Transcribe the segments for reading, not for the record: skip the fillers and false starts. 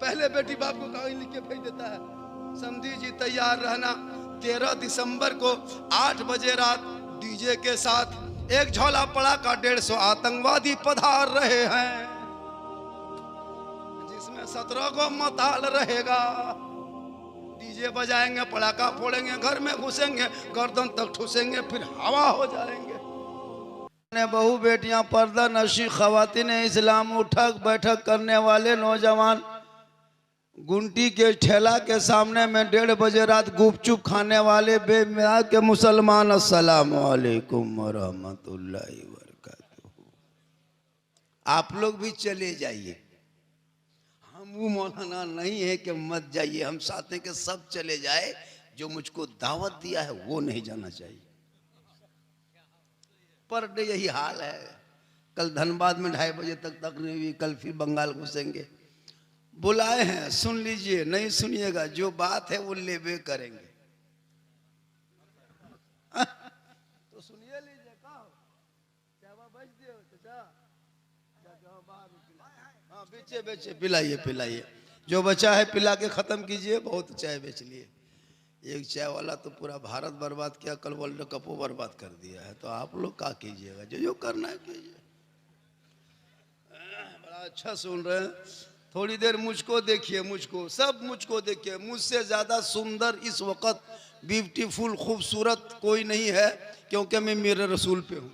पहले बेटी बाप को कागज लिख के भेज देता है, समधी जी तैयार रहना, 13 दिसंबर को 8 बजे रात डीजे के साथ एक झोला पड़ाका 150 आतंकवादी पधार रहे हैं, जिसमें 17 को मताल रहेगा। डीजे बजाएंगे, पड़ाका फोड़ेंगे, घर में घुसेंगे, गर्दन तक ठुसेंगे, फिर हवा हो जाएंगे। बहु बेटियां, पर्दा नशी खवातीन इस्लाम, उठक बैठक करने वाले नौजवान, गुंटी के ठेला के सामने में 1:30 बजे रात गुपचुप खाने वाले बेमियाद के मुसलमान, अस्सलाम वालेकुम व रहमतुल्लाहि व बरकातुहू। आप लोग भी चले जाइए, हम वो मौलाना नहीं है कि मत जाइए, हम चाहते हैं कि सब चले जाए, जो मुझको दावत दिया है वो नहीं जाना चाहिए। पर डे यही हाल है, कल धनबाद में 2:30 बजे तक नहीं हुई, कल फिर बंगाल घुसेंगे। बुलाए हैं, सुन लीजिए, नहीं सुनिएगा, जो बात है वो लेबे करेंगे। तो सुनिए लीजिए, हाँ बेचे बेचे, पिलाइए पिलाइए, जो बचा है पिला के खत्म कीजिए, बहुत चाय बेच लिए। एक चाय वाला तो पूरा भारत बर्बाद किया, कल वर्ल्ड कप बर्बाद कर दिया है, तो आप लोग क्या कीजिएगा, जो जो करना है कीजिए। बड़ा अच्छा सुन रहे हैं, थोड़ी देर मुझको देखिए, मुझको सब मुझको देखिए, मुझसे ज्यादा सुंदर इस वक्त ब्यूटीफुल खूबसूरत कोई नहीं है, क्योंकि मैं मेरे रसूल पे हूँ,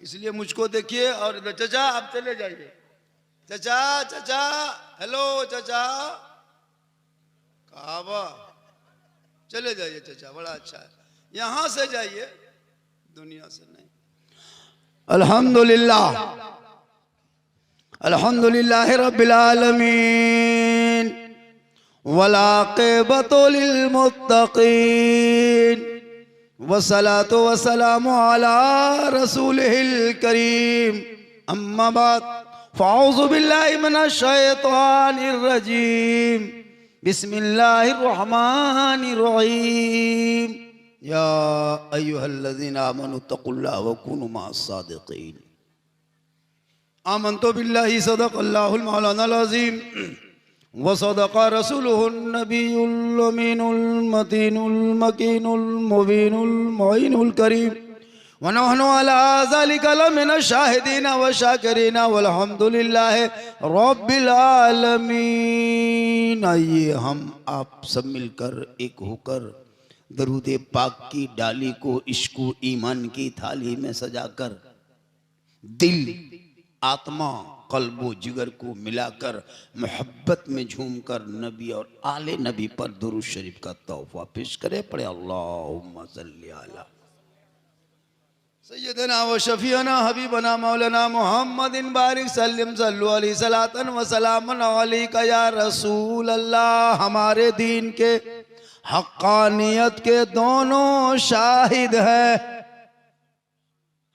इसलिए मुझको देखिए। और चचा आप चले जाइए, चचा चचा, हेलो चचा, काबा, चले जाइए चचा, बड़ा अच्छा है, यहां से जाइए, दुनिया से नहीं। अल्हम्दुलिल्लाह अल्हम्दुलिल्लाह रब्बिल आलमीन वलाक़िबतु लिल मुत्तक़ीन वस्सलातु वस्सलामु अला रसूलिहिल करीम, अम्मा बाद, फ़अऊज़ु बिल्लाहि मिनश शैतानिर रजीम, बिस्मिल्लाहिर रहमानिर रहीम, या अय्युहल्लज़ीना आमनु तक़ुल्लाह व कूनु मअस सादिक़ीन। आमन्तु बिल्लाहि सदक़ल्लाहुल मौलानाल अज़ीम व सदक़ रसूलुहुन नबियुल अमीनुल मतीनुल मकीनुल मुबीनुल मुईनुल करीम व नहनु अला ज़ालिका लमिनश शाहिदीन व शाकिरीन वल्हम्दुलिल्लाहि रब्बिल आलमीन। आइए हम आप सब मिलकर एक होकर दरूद पाक की डाली को इश्क ईमान की थाली में सजाकर, दिल आत्मा कल्बो जिगर को मिलाकर, मोहब्बत में झूमकर नबी और आले नबी पर दुरूद शरीफ का तोहफा पेश करे। पढ़े अल्लाहुम्मा सल्ली अला सय्यदना व शफीअना हबीबना मौलाना मुहम्मदिन बारिक सल्लिम सल्लु अलैहि सलातन व सलामन अलैका या रसूल अल्लाह। हमारे दीन के हक्कानियत के दोनों शाहिद है,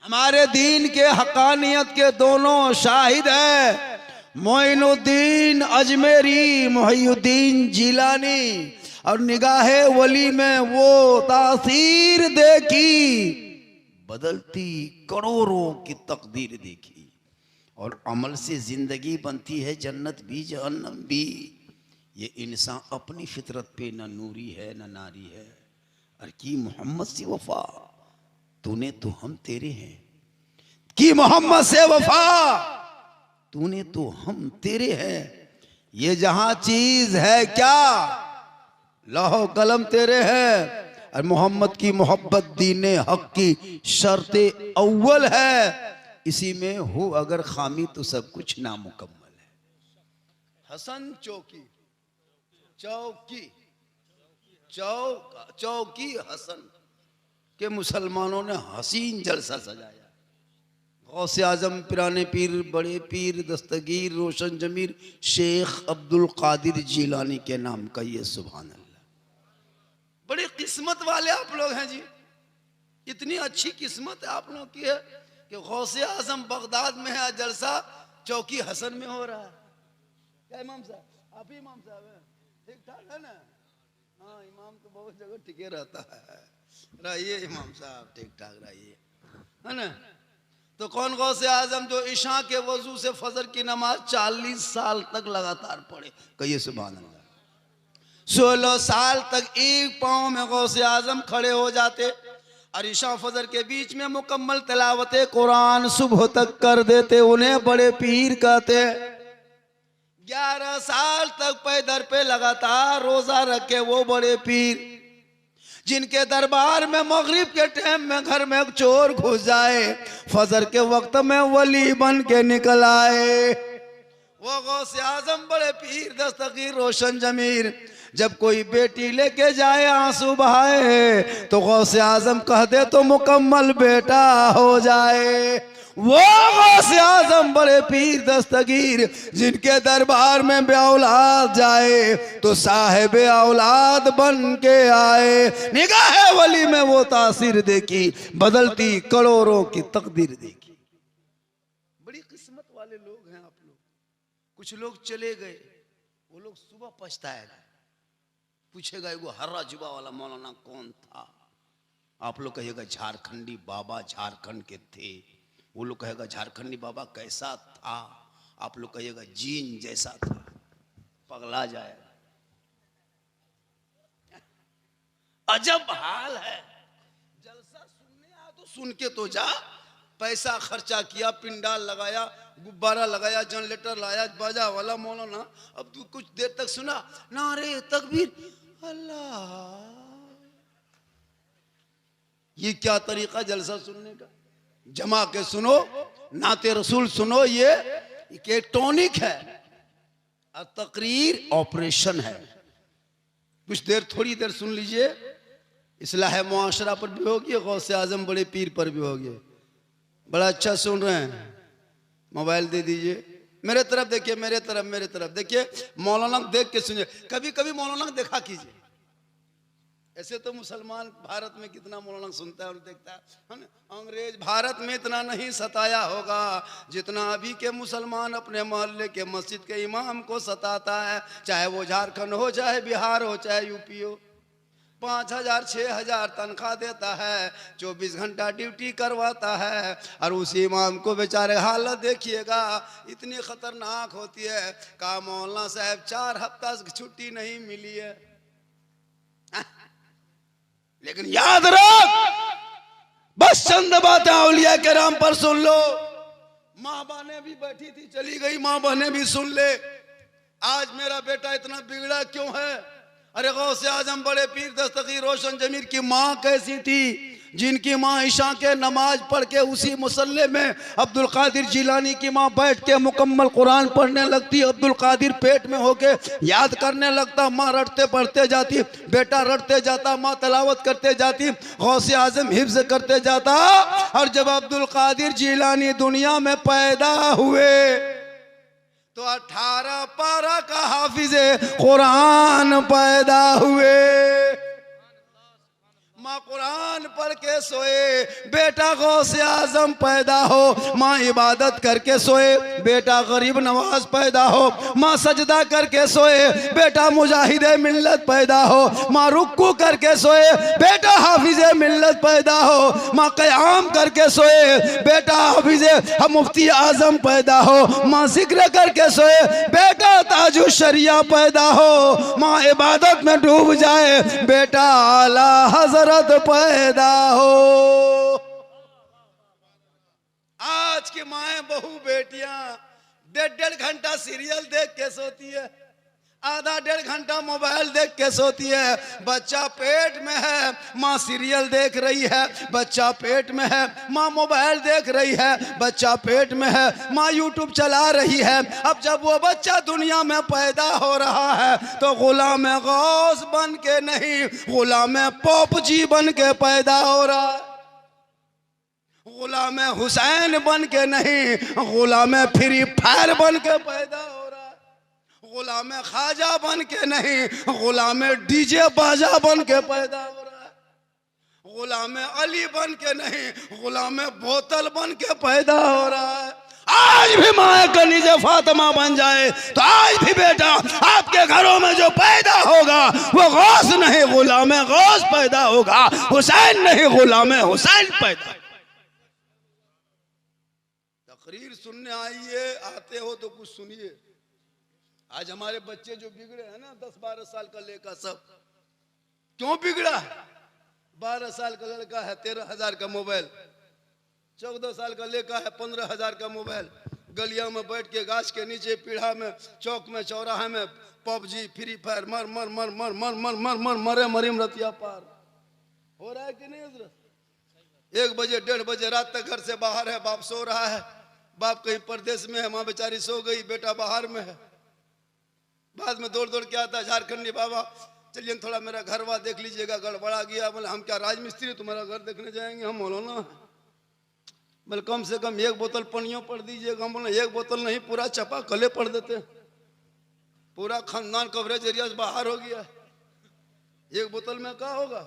हमारे दीन के हक्कानियत के दोनों शाहिद है, मोइनुद्दीन अजमेरी, मुहियुद्दीन जिलानी, और निगाहे वली में वो तासीर देखी, बदलती करोड़ों की तकदीर देखी, और अमल से जिंदगी बनती है जन्नत भी जहन्नम भी। ये इंसान अपनी फितरत पे न नूरी है न नारी है, और की मोहम्मद से वफा, तूने तो हम तेरे हैं, की मोहम्मद से वफा, तूने तो हम तेरे हैं। ये जहां चीज है क्या, लौह कलम तेरे हैं, और मोहम्मद की मोहब्बत दीने हक की शर्त अव्वल है, इसी में हो अगर खामी तो सब कुछ नामुकम्मल है। हसन चौकी, चौकी चौकी हसन के मुसलमानों ने हसीन जलसा सजाया। गौसे आजम पिराने पीर, बड़े पीर, दस्तगीर, रोशन जमीर शेख अब्दुल कादिर जिलानी के नाम का ये सुभान अल्लाह। बड़ी किस्मत वाले आप लोग हैं जी, इतनी अच्छी किस्मत आप लोगों की है कि गौसे आजम बगदाद में है, जलसा चौकी हसन में हो रहा है। क्या इमाम साहब, आप ही इमाम साहब हैं, ठीक ठाक है ना? हाँ, इमाम तो बहुत जगह टिके रहता है, रहिए इमाम साहब, ठीक ठाक रहिए, है ना? तो कौन गौसे आजम जो इशा के वजू से फजर की नमाज 40 साल तक लगातार पढ़े? कहिए सुभान अल्लाह। 16 साल तक एक पांव में गौसे आजम खड़े हो जाते और इशा फजर के बीच में मुकम्मल तिलावत कुरान सुबह तक कर देते। उन्हें बड़े पीर कहते। 11 साल तक पैदर पे लगातार रोजा रखे वो बड़े पीर, जिनके दरबार में मगरिब के टाइम में घर में चोर घुस जाए, फजर के वक्त में वली बन के निकल आए। वो गौसे आजम बड़े पीर दस्तगीर रोशन जमीर जब कोई बेटी लेके जाए आंसू बहाए तो गौसे आजम कह दे तो मुकम्मल बेटा हो जाए। वो गौसे आजम बड़े पीर दस्तगीर जिनके दरबार में बे औलाद जाए तो साहिब औलाद बन के आए। निगाह वली में वो तासीर देखी, बदलती करोड़ों की तकदीर देखी। बड़ी किस्मत वाले लोग हैं आप लोग। कुछ लोग चले गए, वो लोग सुबह पछताएगा, पूछेगा वो हर्रा जुबा वाला मौलाना कौन था? आप लोग कहिएगा झारखंडी बाबा झारखंड के थे। वो लोग कहेगा झारखंडी बाबा कैसा था? आप लोग कहिएगा जीन जैसा था। पगला जाएगा। अजब हाल है। जलसा सुनने आ तो सुन के तो जा। पैसा खर्चा किया, पिंडाल लगाया, गुब्बारा लगाया, जनरेटर लाया, बाजा वाला मौलाना। अब तू कुछ देर तक सुना नारे तकबीर अल्लाह। ये क्या तरीका जलसा सुनने का? जमा के सुनो, नाते रसूल सुनो। ये टॉनिक है और तकरीर ऑपरेशन है। कुछ देर थोड़ी देर सुन लीजिए, इस्लाह मुआशरा पर भी होगी, गौसे आजम बड़े पीर पर भी होगी। बड़ा अच्छा सुन रहे हैं। मोबाइल दे दीजिए, मेरे तरफ देखिए, मेरे तरफ देखिए। मौलाना देख के सुनिए, कभी कभी मौलाना देखा कीजिए। ऐसे तो मुसलमान भारत में कितना मौलाना सुनता है और देखता है। अंग्रेज भारत में इतना नहीं सताया होगा जितना अभी के मुसलमान अपने मोहल्ले के मस्जिद के इमाम को सताता है। चाहे वो झारखंड हो, चाहे बिहार हो, चाहे यूपी हो। 5,000 6,000 तनख्वाह देता है, 24 घंटा ड्यूटी करवाता है और उसी इमाम को बेचारे हालत देखिएगा इतनी खतरनाक होती है। कहा मौलाना साहब 4 हफ्ता से छुट्टी नहीं मिली है। लेकिन याद रख, बस चंद बातें औलिया किराम पर सुन लो। माँ बहने भी बैठी थी, चली गई, माँ बहने भी सुन ले। आज मेरा बेटा इतना बिगड़ा क्यों है? अरे गौसे आजम बड़े पीर दस्तगीर रोशन जमीर की माँ कैसी थी, जिनकी माँ इशा के नमाज पढ़ के उसी मुसल्ले में अब्दुल कादिर जिलानी की माँ बैठ के मुकम्मल कुरान पढ़ने लगती। अब्दुल कादिर पेट में होके याद करने लगता। माँ रटते पढ़ते जाती, बेटा रटते जाता, माँ तलावत करते जाती, गौसे आजम हिफ्ज करते जाता। और जब अब्दुल कादिर जिलानी दुनिया में पैदा हुए तो 18 पारा का हाफिज़े कुरान पैदा हुए। माँ कुरान पढ़ के सोए, बेटा गौसे आजम पैदा हो। माँ इबादत करके सोए, बेटा गरीब नवाज पैदा हो। माँ सजदा करके सोए, बेटा मुजाहिदे मिल्लत पैदा हो। माँ रुक्कू करके सोए, बेटा हाफिज़े मिल्लत पैदा हो। माँ क़याम करके सोए, बेटा हाफिज़े मुफ्ती आजम पैदा हो। माँ जिक्र करके सोए, बेटा ताजु शरिया पैदा हो। माँ इबादत में डूब जाए, बेटा आला हज़रत पैदा हो। आज की माएं बहू बेटियां 1.5 घंटा सीरियल देख के सोती है, आधा 1.5 घंटा मोबाइल देख के सोती है। बच्चा पेट में है, माँ सीरियल देख रही है। बच्चा पेट में है, माँ मोबाइल देख रही है। बच्चा पेट में है, माँ यूट्यूब चला रही है। अब जब वो बच्चा दुनिया में पैदा हो रहा है तो गुलाम गौस बन के नहीं, गुलाम पॉप जी बन के पैदा हो रहा है। गुलाम हुसैन बन के नहीं, गुलाम फ्री फायर बन के पैदा हो रहा है। गुलाम ख्वाजा बन के नहीं, गुलाम डीजे बाजा बन के पैदा हो रहा है। गुलाम अली बन के नहीं, गुलाम बोतल बन के पैदा हो रहा है। आज भी माँ कनीज़े फातिमा बन जाए तो आज भी बेटा आपके घरों में जो पैदा होगा वो गौस नहीं, गुलाम गौस पैदा होगा। हुसैन नहीं, गुलाम हुसैन पैदा। तकरीर सुनने आइए, आते हो तो कुछ सुनिए। आज हमारे बच्चे जो बिगड़े हैं ना, 10-12 साल का लड़का सब क्यों बिगड़ा है? 12 साल का लड़का है 13,000 का मोबाइल, 14 साल का लड़का है 15,000 का मोबाइल, गलिया में बैठ के गाछ के नीचे पीढ़ा में चौक में चौराहे में पबजी फ्री फायर मर मर मर मर मर मर मर मर मरे मरीम रतिया पार हो रहा है कि नहीं हजरत? 1 बजे 1:30 बजे रात तक घर से बाहर है, बाप सो रहा है, बाप कहीं परदेश में है, माँ बेचारी सो गई, बेटा बाहर में है। बाद में दौड़ दौड़ के आता है, झारखंडी बाबा चलिए थोड़ा मेरा घरवा देख लीजिएगा, गड़बड़ा गया। बोले हम क्या राजमिस्त्री तुम्हारा घर देखने जाएंगे, हम मौलाना है। बोले कम से कम 1 बोतल पनियों पढ़ दीजिएगा। हम बोले 1 बोतल नहीं, पूरा चपा कले पढ़ देते, पूरा खानदान कवरेज एरिया से बाहर हो गया। 1 बोतल में क्या होगा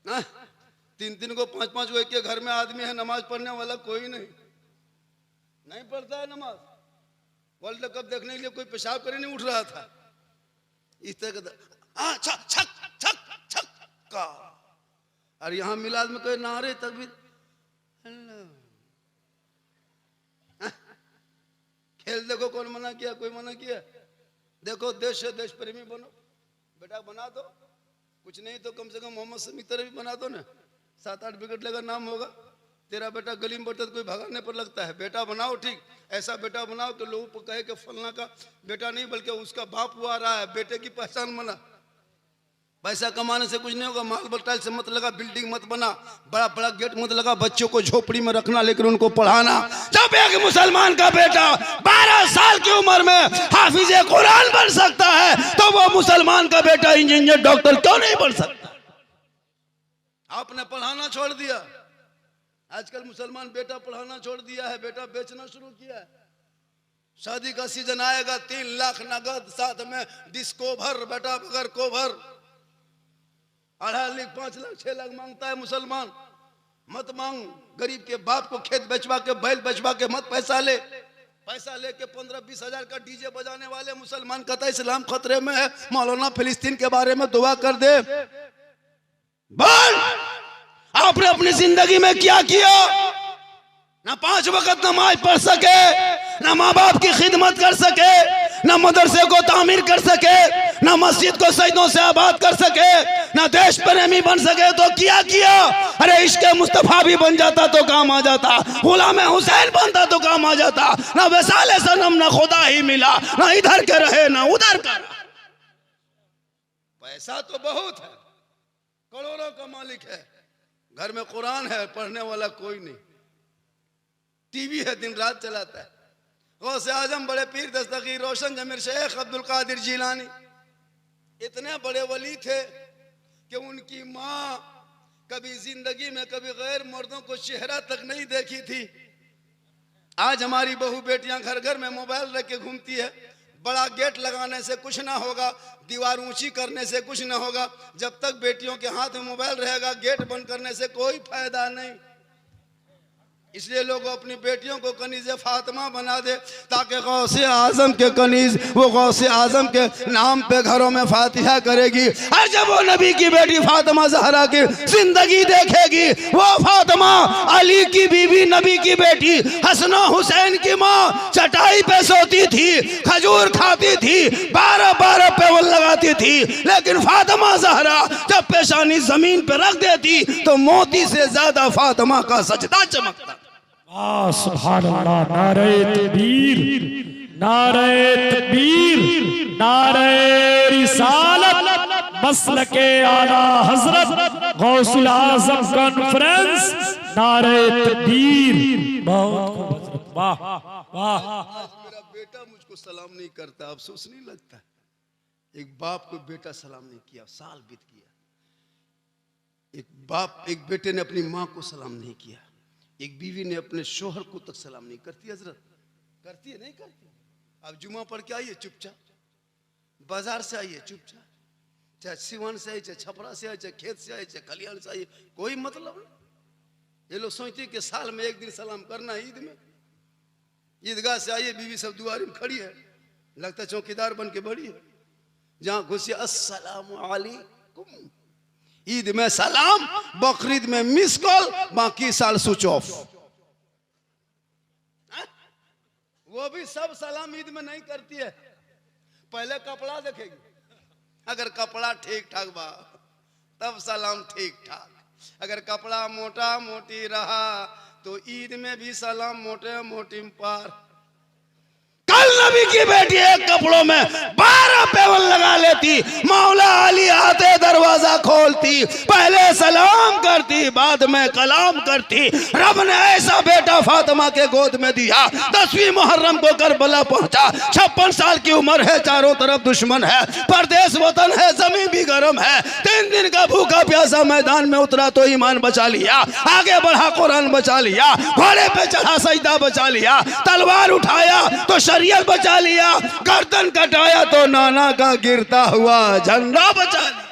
ना? 3-3 को 5-5 को एक के घर में आदमी है, नमाज पढ़ने वाला कोई नहीं पढ़ता है नमाज। वर्ल्ड कप देखने के लिए कोई पेशाब करने नहीं उठ रहा था। इस तरह का छक छक छक छक का, और यहाँ मिलाद में कोई नारे तकबीर, खेल देखो कौन मना किया, कोई मना किया? देखो देश से देश प्रेमी बनो, बेटा बना दो, कुछ नहीं तो कम से कम मोहम्मद शमी तरह भी बना दो ना, 7-8 विकेट लेकर नाम होगा। तेरा बेटा गली में बढ़ता तो कोई भगाने पर लगता है। बेटा बनाओ, ठीक ऐसा बेटा बनाओ तो लोगों को कहे कि फलना का बेटा नहीं बल्कि उसका बाप हुआ रहा है, बेटे की पहचान बना। पैसा कमाने से कुछ नहीं होगा, माल बटाल से मत लगा, बिल्डिंग मत बना, बड़ा बड़ा गेट मत लगा, बच्चों को झोपड़ी में रखना लेकिन उनको पढ़ाना। जब एक मुसलमान का बेटा 12 साल की उम्र में हाफिज कुरान बन सकता है तो वो मुसलमान का बेटा इंजीनियर डॉक्टर क्यों नहीं बन सकता? आपने पढ़ाना छोड़ दिया। आजकल मुसलमान बेटा पढ़ाना छोड़ दिया है, बेटा बेचना शुरू किया है। शादी का सीजन आएगा, 3 लाख नगद, साथ में डिस्को भर, बेटा बगैर को भर, 2.5 लाख 5 लाख 6 लाख मांगता है मुसलमान। मत मांग, गरीब के बाप को खेत बेचवा के बैल बेचवा के मत पैसा ले। पैसा लेके 15-20 हजार का डीजे बजाने वाले मुसलमान कहता इस्लाम खतरे में है। मौलाना फिलिस्तीन के बारे में दुआ कर दे। बोल, आपने अपनी जिंदगी में क्या किया? ना 5 वक्त नमाज पढ़ सके, ना माँ बाप की खिदमत कर सके, ना मदरसे को तामीर कर सके, ना मस्जिद को सजदों से आबाद कर सके, ना देश प्रेमी बन सके तो क्या किया? अरे इश्क मुस्तफा भी बन जाता तो काम आ जाता, गुलाम हुसैन बनता तो काम आ जाता। ना वसाले सनम ना खुदा ही मिला, ना इधर के रहे ना उधर का। पैसा तो बहुत है, करोड़ों का मालिक है, घर में कुरान है, पढ़ने वाला कोई नहीं, टीवी है दिन रात चलाता है। गौसे आजम बड़े पीर दस्तगीर रोशन जमीर शेख अब्दुल कादिर जिलानी इतने बड़े वली थे कि उनकी माँ कभी जिंदगी में कभी गैर मर्दों को चेहरा तक नहीं देखी थी। आज हमारी बहू बेटियां घर घर में मोबाइल रख के घूमती है। बड़ा गेट लगाने से कुछ ना होगा, दीवार ऊंची करने से कुछ ना होगा, जब तक बेटियों के हाथ में मोबाइल रहेगा गेट बंद करने से कोई फायदा नहीं। इसलिए लोग अपनी बेटियों को कनीज़ फातिमा बना दे ताकि गौसे आजम के कनीज़ वो गौसे आजम के नाम पे घरों में फातिहा करेगी। और जब वो नबी की बेटी फातिमा ज़हरा की जिंदगी देखेगी, वो फातिमा अली की बीवी, नबी की बेटी, हसन हुसैन की माँ चटाई पे सोती थी, खजूर खाती थी, 12-12 पेवल लगाती थी, लेकिन फातिमा ज़हरा जब पेशानी जमीन पे रख देती तो मोती से ज्यादा फातिमा का सजदा चमकता। सुभान अल्लाह। नारे तकबीर, नारे तकबीर, नारे रिसालत, मसलके आला हजरत गौसुल आजम कॉन्फ्रेंस, नारे तकबीर। बहुत वाह वाह। मेरा बेटा मुझको सलाम नहीं करता, अफसोस नहीं लगता? एक बाप को बेटा सलाम नहीं किया, साल बीत गया। एक बेटे ने अपनी माँ को सलाम नहीं किया, एक बीवी ने अपने शोहर को तक सलाम नहीं करती। हजरत करती है नहीं करती? अब जुमा पढ़ के आइए चुपचाप, बाजार से आइए चुपचाप, चाहे सिवान से आइए, चाहे छपरा से आइए, चाहे खेत से आइए, चाहे खलियान से आइए, कोई मतलब नहीं। ये लोग सोचते हैं कि साल में एक दिन सलाम करना है, ईद में। ईदगाह से आइए, बीवी सब दुआरी में खड़ी है, लगता है चौकीदार बन के बड़ी है। जहां घुसिए अस्सलाम वालेकुम। ईद में सलाम, बकरीद में मिस कॉल, बाकी साल स्विच ऑफ। वो भी सब सलाम ईद में नहीं करती है, पहले कपड़ा देखेगी, अगर कपड़ा ठीक ठाक बा तब सलाम ठीक ठाक, अगर कपड़ा मोटा मोटी रहा तो ईद में भी सलाम मोटे मोटी पार। कल नबी की बेटी एक कपड़ों में 12 पेवन लगा लेती, मौला अली आते दरवाजा खोलती, पहले सलाम करती बाद में कलाम करती। रब ने ऐसा बेटा फातिमा के गोद में दिया, 10वीं मुहर्रम को करबला पहुंचा, 56 साल की उम्र है, चारों तरफ दुश्मन है, परदेश वतन है, जमीन भी गर्म है, 3 दिन का भूखा प्यासा मैदान में उतरा तो ईमान बचा लिया, आगे बढ़ा कुरान बचा लिया, घोड़े पे चढ़ा सजदा बचा लिया, तलवार उठाया तो शरीयत बचा लिया, गर्दन कटाया तो नाना का गिरता हुआ झंडा बचा लिया।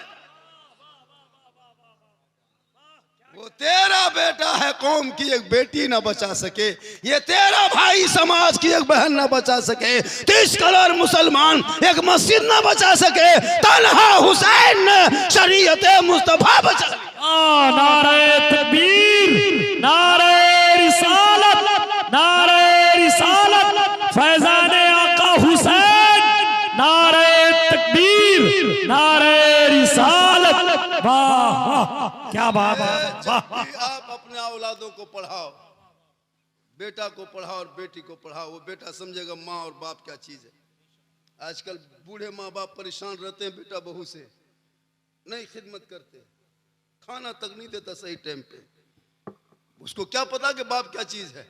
वो तेरा बेटा है, कौम की एक बेटी ना बचा सके, ये तेरा भाई समाज की एक बहन ना बचा सके, 30 करोड़ मुसलमान एक मस्जिद ना बचा सके, तन्हा हुसैन ने शरीयत मुस्तफा बचा लिया। नारे तकबीर, नारे रिसालत, नारे रिसालत, फैजान आका हुसैन, नारे तकबीर, नारे रिसालत। वाह क्या बात है। आप अपने औलादों को पढ़ाओ, बेटा को पढ़ाओ और बेटी को पढ़ाओ, वो बेटा समझेगा माँ और बाप क्या चीज है। आजकल बूढ़े माँ बाप परेशान रहते हैं बेटा बहू से, नहीं खिदमत करते, खाना तक नहीं देता सही टाइम पे, उसको क्या पता कि बाप क्या चीज है।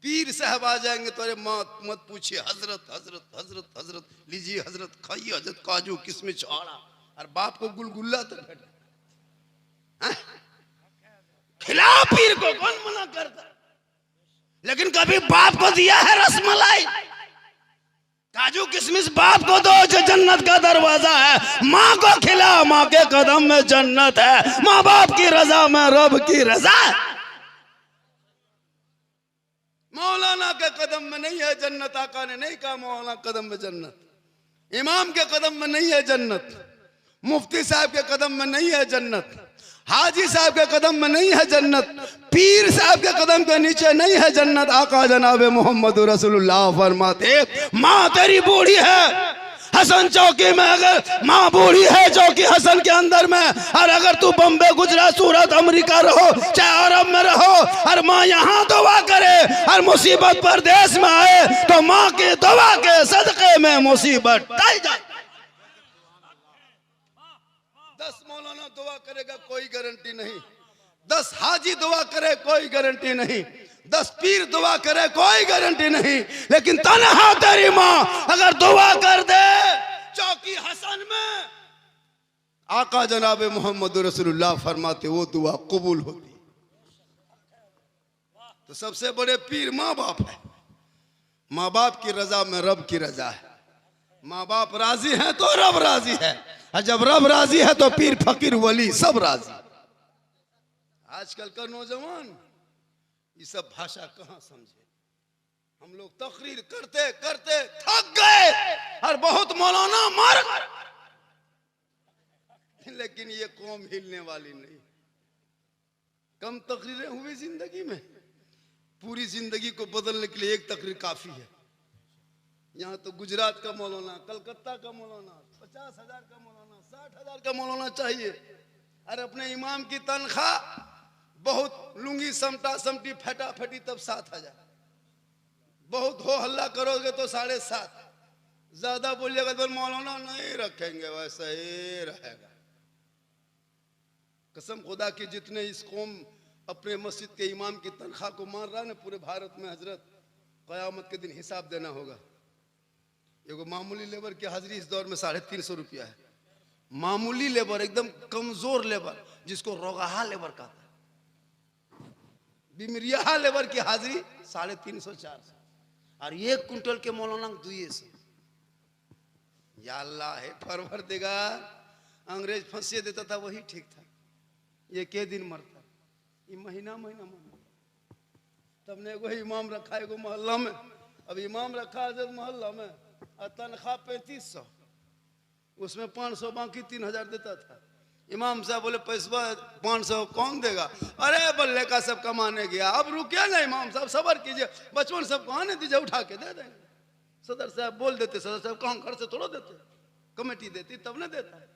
पीर साहब आ जाएंगे तो अरे माँ मत पूछिए, हजरत हजरत हजरत हजरत, लीजिए हजरत, खाइए हजरत, काजू किसमें छाड़ा, और बाप को गुलगुल्ला तक भेटा, खिलाओ पीर को, कौन मना करता, लेकिन कभी बाप को दिया है रसमलाई, काजू किशमिश बाप को दो जो जन्नत का दरवाजा है, माँ को खिला, माँ के कदम में जन्नत है, माँ बाप की रजा में रब की रजा है। मौलाना के कदम में नहीं है जन्नत, आका ने नहीं कहा मौलाना कदम में जन्नत, इमाम के कदम में नहीं है जन्नत, मुफ्ती साहब के कदम में नहीं है जन्नत, हाजी साहब के कदम में नहीं है जन्नत, पीर साहब के कदम के नीचे नहीं है जन्नत। आका जनाबे मोहम्मद रसूलुल्लाह फरमाते, माँ तेरी बूढ़ी है, हसन चौकी में अगर माँ बूढ़ी है चौकी हसन के अंदर में, और अगर तू बम्बे गुजरात सूरत अमेरिका रहो चाहे अरब में रहो, और माँ यहाँ दुआ करे और मुसीबत परदेश में आए तो माँ के दुआ के सदके में मुसीबत टल जाए। 10 मौलाना दुआ करेगा कोई गारंटी नहीं, 10 हाजी दुआ करे कोई गारंटी नहीं, 10 पीर दुआ करे कोई गारंटी नहीं, लेकिन तन्हा तेरी माँ अगर दुआ कर दे चौकी हसन में, आका जनाबे मोहम्मद रसूलुल्लाह फरमाते वो दुआ कबूल होती। तो सबसे बड़े पीर माँ बाप है, माँ बाप की रजा में रब की रजा है, माँ बाप राजी है तो रब राजी है, और जब रब राजी है तो पीर फकीर वली सब राजी। आजकल का नौजवान ये सब भाषा कहाँ समझे, हम लोग तकरीर करते करते थक गए और बहुत मौलाना मर गए, लेकिन ये कौम हिलने वाली नहीं। कम तकरीरें हुई जिंदगी में, पूरी जिंदगी को बदलने के लिए एक तकरीर काफी है। यहाँ तो गुजरात का मौलाना, कलकत्ता का मौलाना, 50,000 का मौलाना, 60,000 का मौलाना चाहिए, और अपने इमाम की तनख्वाह बहुत लुंगी समटा समटी फटा फटी तब 7,000, बहुत हो हल्ला करोगे तो 7.5, ज्यादा बोलिएगा तो मौलाना नहीं रखेंगे, वैसा ही रहेगा। कसम खुदा की जितने इस कौम अपने मस्जिद के इमाम की तनख्वाह को मार रहा है ना पूरे भारत में, हजरत कयामत के दिन हिसाब देना होगा। एगो मामूली लेबर की हाजिरी इस दौर में 350 रुपया है, मामूली लेबर, एकदम कमजोर लेबर जिसको रोगाहा लेबर कहता है, बिमरिया लेबर की हाजिरी 350-400, और 1 कुंटल के मौलाना 200। या अल्लाह है परवरदिगार, अंग्रेज फंसे देता था वही ठीक था, ये के दिन मरता, ये महीना महीना मरता। तब ने एगो इमाम रखा एगो मोहल्ला में, अब इमाम रखा हजरत मोहल्ला में, और तनख्वाह 3500, उसमें 500 बाकी 3000 देता था। इमाम साहब बोले पैसा 500 कौन देगा, अरे बल्ले का सब कमाने गया, अब रुकिए ना इमाम साहब, सबर कीजिए, बचपन सब कहां ने दीजिए, उठा के दे देंगे। सदर साहब बोल देते, सदर साहब कहाँ घर से थोड़ा देते, कमेटी देती तब ना देता है।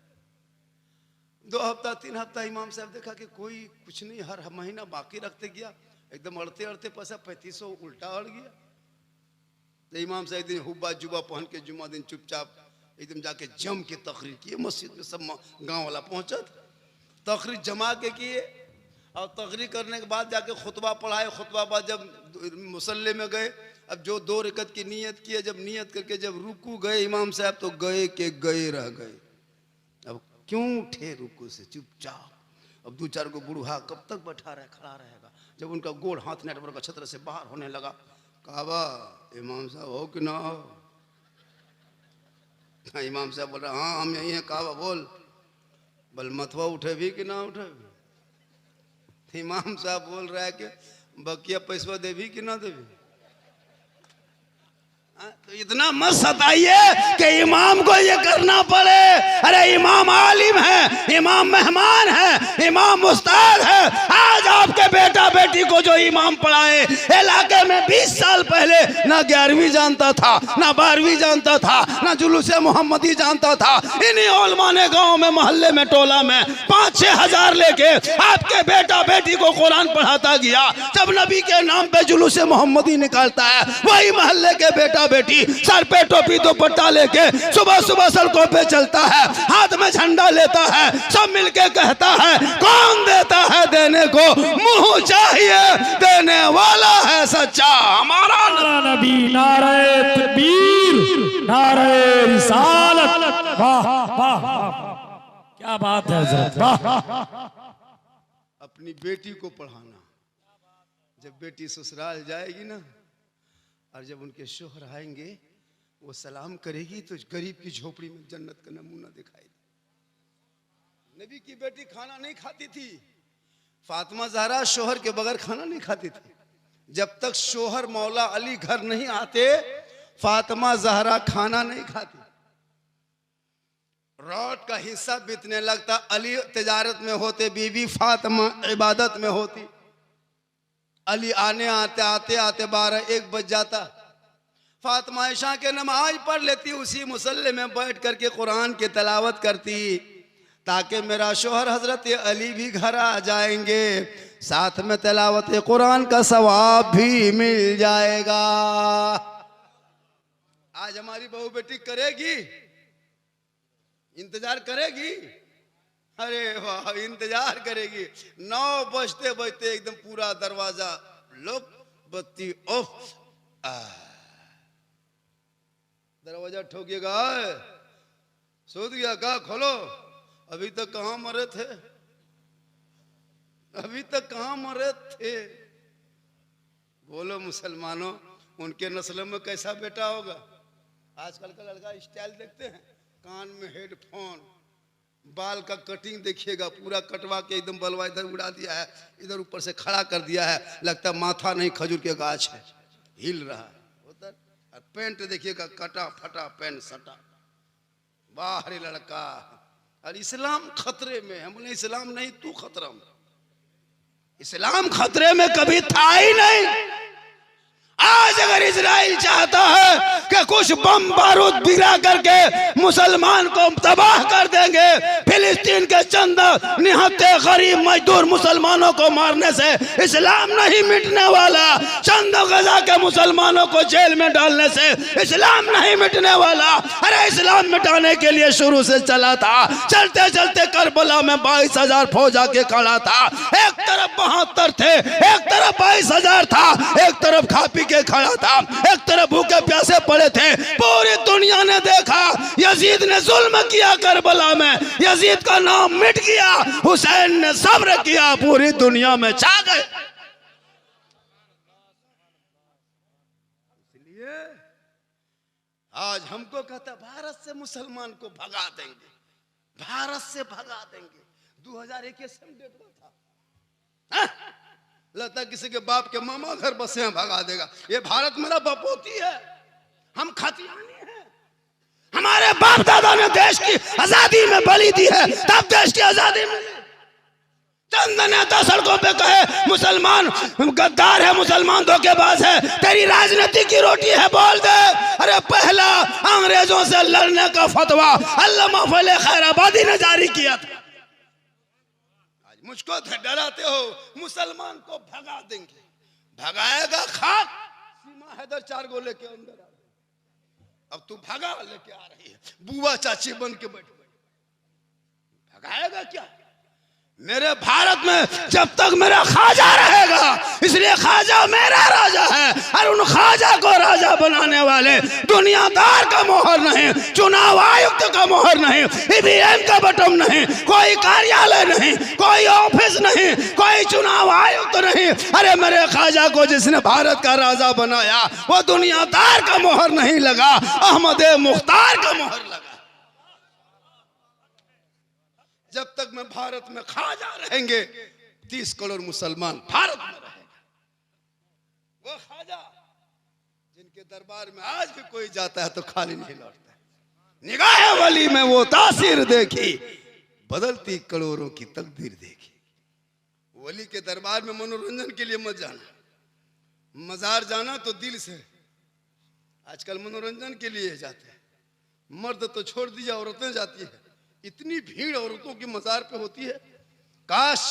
2 हफ्ता 3 हफ्ता इमाम साहब देखा कि कोई कुछ नहीं, हर महीना बाकी रखते गया, एकदम अड़ते अड़ते पैसा 3500 उल्टा अड़ गया। तो इमाम साहब एक दिन हुब्बा जुबा पहन के जुम्मा दिन चुपचाप एकदम जाके जम के तकरीर किए मस्जिद में, सब गांव वाला पहुंचा, तकरीर जमा के किए और तकरीर करने के बाद जाके खुतबा पढ़ाए। खुतबा बाद जब मुसल्ले में गए, अब जो 2 रकत की नियत किए, जब नियत करके जब रुकू गए इमाम साहब तो गए के गए रह गए। अब क्यों उठे रुकू से चुपचाप, अब 2-4 को बूढ़ा कब तक बैठा रहे, खड़ा रहेगा। जब उनका गोड़ हाथ नेटवर्क का छत्र से बाहर होने लगा, काबा इमाम साहब हो कि ना हो? इमाम साहब बोल रहा हाँ हम यही हैं। काबा बोल मतवा उठे भी कि ना उठे भी? इमाम साहब बोल रहा है कि बकिया पैसा देवी कि ना देवी। तो इतना मत सताइए कि इमाम को ये करना पड़े। अरे इमाम आलिम है, इमाम मेहमान है, इमाम उस्ताद है। आज आपके बेटा बेटी को जो इमाम पढ़ाए, इलाके में 20 साल पहले ना 11वीं जानता था, ना 12वीं जानता था, ना जुलूसे मोहम्मदी जानता था। इन्हीं उलमा ने गाँव में, मोहल्ले में, टोला में 5-6 हजार लेके आपके बेटा बेटी को कुरान पढ़ाता गया। जब नबी के नाम पे जुलूसे मोहम्मदी निकालता है, वही मोहल्ले के बेटा बेटी सर पे टोपी दुपट्टा लेके सुबह सुबह सड़कों पे चलता है, हाथ में झंडा लेता है, सब मिलके कहता है कौन देता है देने को मुंह चाहिए, देने वाला है सच्चा हमारा नबी। नारे तकबीर, नारे रिसालत। वाह वाह वाह, क्या बात है हज़रत, वाह। अपनी बेटी को पढ़ाना, जब बेटी ससुराल जाएगी ना और जब उनके शोहर आएंगे वो सलाम करेगी तो गरीब की झोपड़ी में जन्नत का नमूना दिखाई दे। नबी की बेटी खाना नहीं खाती थी, फातिमा ज़हरा शोहर के बगैर खाना नहीं खाती थी। जब तक शोहर मौला अली घर नहीं आते फातिमा ज़हरा खाना नहीं खाती। रात का हिस्सा बीतने लगता, अली तिजारत में होते, बीबी फातिमा इबादत में होती। अली आने आते आते आते 12-1 बज जाता। फातिमा इशा के नमाज पढ़ लेती, उसी मुसल्ले में बैठ करके कुरान की तिलावत करती, ताकि मेरा शोहर हजरत अली भी घर आ जाएंगे, साथ में तिलावत कुरान का सवाब भी मिल जाएगा। आज हमारी बहू बेटी करेगी, इंतजार करेगी, अरे वाह इंतजार करेगी। 9 बजते बजते एकदम पूरा दरवाजा लॉक, बत्ती ऑफ, दरवाजा ठोकेगा, सोच गया का खोलो, अभी तक कहाँ मरे थे, अभी तक कहाँ मरे थे। बोलो मुसलमानों, उनके नस्ल में कैसा बेटा होगा। आजकल का लड़का स्टाइल देखते हैं, कान में हेडफोन, बाल का कटिंग देखिएगा पूरा कटवा के एकदम बलवा इधर उड़ा दिया है, इधर ऊपर से खड़ा कर दिया है, लगता माथा नहीं खजूर के गाछ है, हिल रहा है उधर। और पेंट देखिएगा कटा फटा पेंट सटा, बाहरी लड़का। और इस्लाम खतरे में, हम बोले इस्लाम नहीं तू खतरा में। इस्लाम खतरे में कभी था ही नहीं। आज अगर इजराइल चाहता है कि कुछ बम बारूद गिरा करके मुसलमान को तबाह कर देंगे, फिलिस्तीन के चंद निहत्ते गरीब मजदूर मुसलमानों को मारने से इस्लाम नहीं मिटने वाला, चंद गजा के मुसलमानों को जेल में डालने से इस्लाम नहीं मिटने वाला। अरे इस्लाम मिटाने के लिए शुरू से चला था, चलते चलते करबला में 22,000 फौज आके खड़ा था। एक तरफ 72 थे, एक तरफ 22,000 था, एक तरफ खा पी के खड़ा था, एक तरफ भूखे प्यासे पड़े थे। पूरी दुनिया ने देखा यजीद ने जुल्म किया करबला में, यजीद का नाम मिट गया, हुसैन ने सब्र किया, पूरी दुनिया में छा गए। इसलिए आज हमको कहता भारत से मुसलमान को भगा देंगे, भारत से भगा देंगे। 2021 में डेट था, लगता किसी के बाप के मामा घर बसे हैं भगा देगा। ये भारत मेरा बपोती है, हम खतियानी हैं। हमारे बाप दादा ने देश की आजादी में बलि दी है, तब देश की आजादी मिली। चंद नेता सड़कों पे कहे मुसलमान गद्दार है, मुसलमान धोखेबाज है, तेरी राजनीति की रोटी है, बोल दे। अरे पहला अंग्रेजों से लड़ने का फतवा अल्लामा फजल खैराबादी ने जारी किया था। आज मुझको डराते हो, मुसलमान को भगा देंगे, भगाएगा खाक। सीमा हैदर 4 गोले के अंदर आ गई, अब तू भगा लेके आ रही है, बुआ चाची बन के बैठ गई, भगाएगा क्या? मेरे भारत में जब तक मेरा ख्वाजा रहेगा, इसलिए ख्वाजा मेरा राजा है, और उन ख्वाजा को राजा बनाने वाले दुनियादार का मोहर नहीं, चुनाव आयुक्त का मोहर नहीं, ईवीएम का बटन नहीं, कोई कार्यालय नहीं, कोई ऑफिस नहीं, कोई चुनाव आयुक्त नहीं। अरे मेरे ख्वाजा को जिसने भारत का राजा बनाया वो दुनियादार का मोहर नहीं लगा, अहमद मुख्तार का मोहर लगा। जब तक मैं भारत में ख्वाजा रहेंगे 30 करोड़ मुसलमान भारत में रहेगा। वो ख्वाजा जिनके दरबार में आज भी कोई जाता है तो खाली नहीं लौटता है। निगाह वली में वो तासीर देखी, बदलती करोड़ों की तकदीर देखी। वली के दरबार में मनोरंजन के लिए मत जाना, मजार जाना तो दिल से। आजकल मनोरंजन के लिए जाते हैं, मर्द तो छोड़ दीजिए, औरतें जाती है। इतनी भीड़ औरतों की मजार पे होती है, काश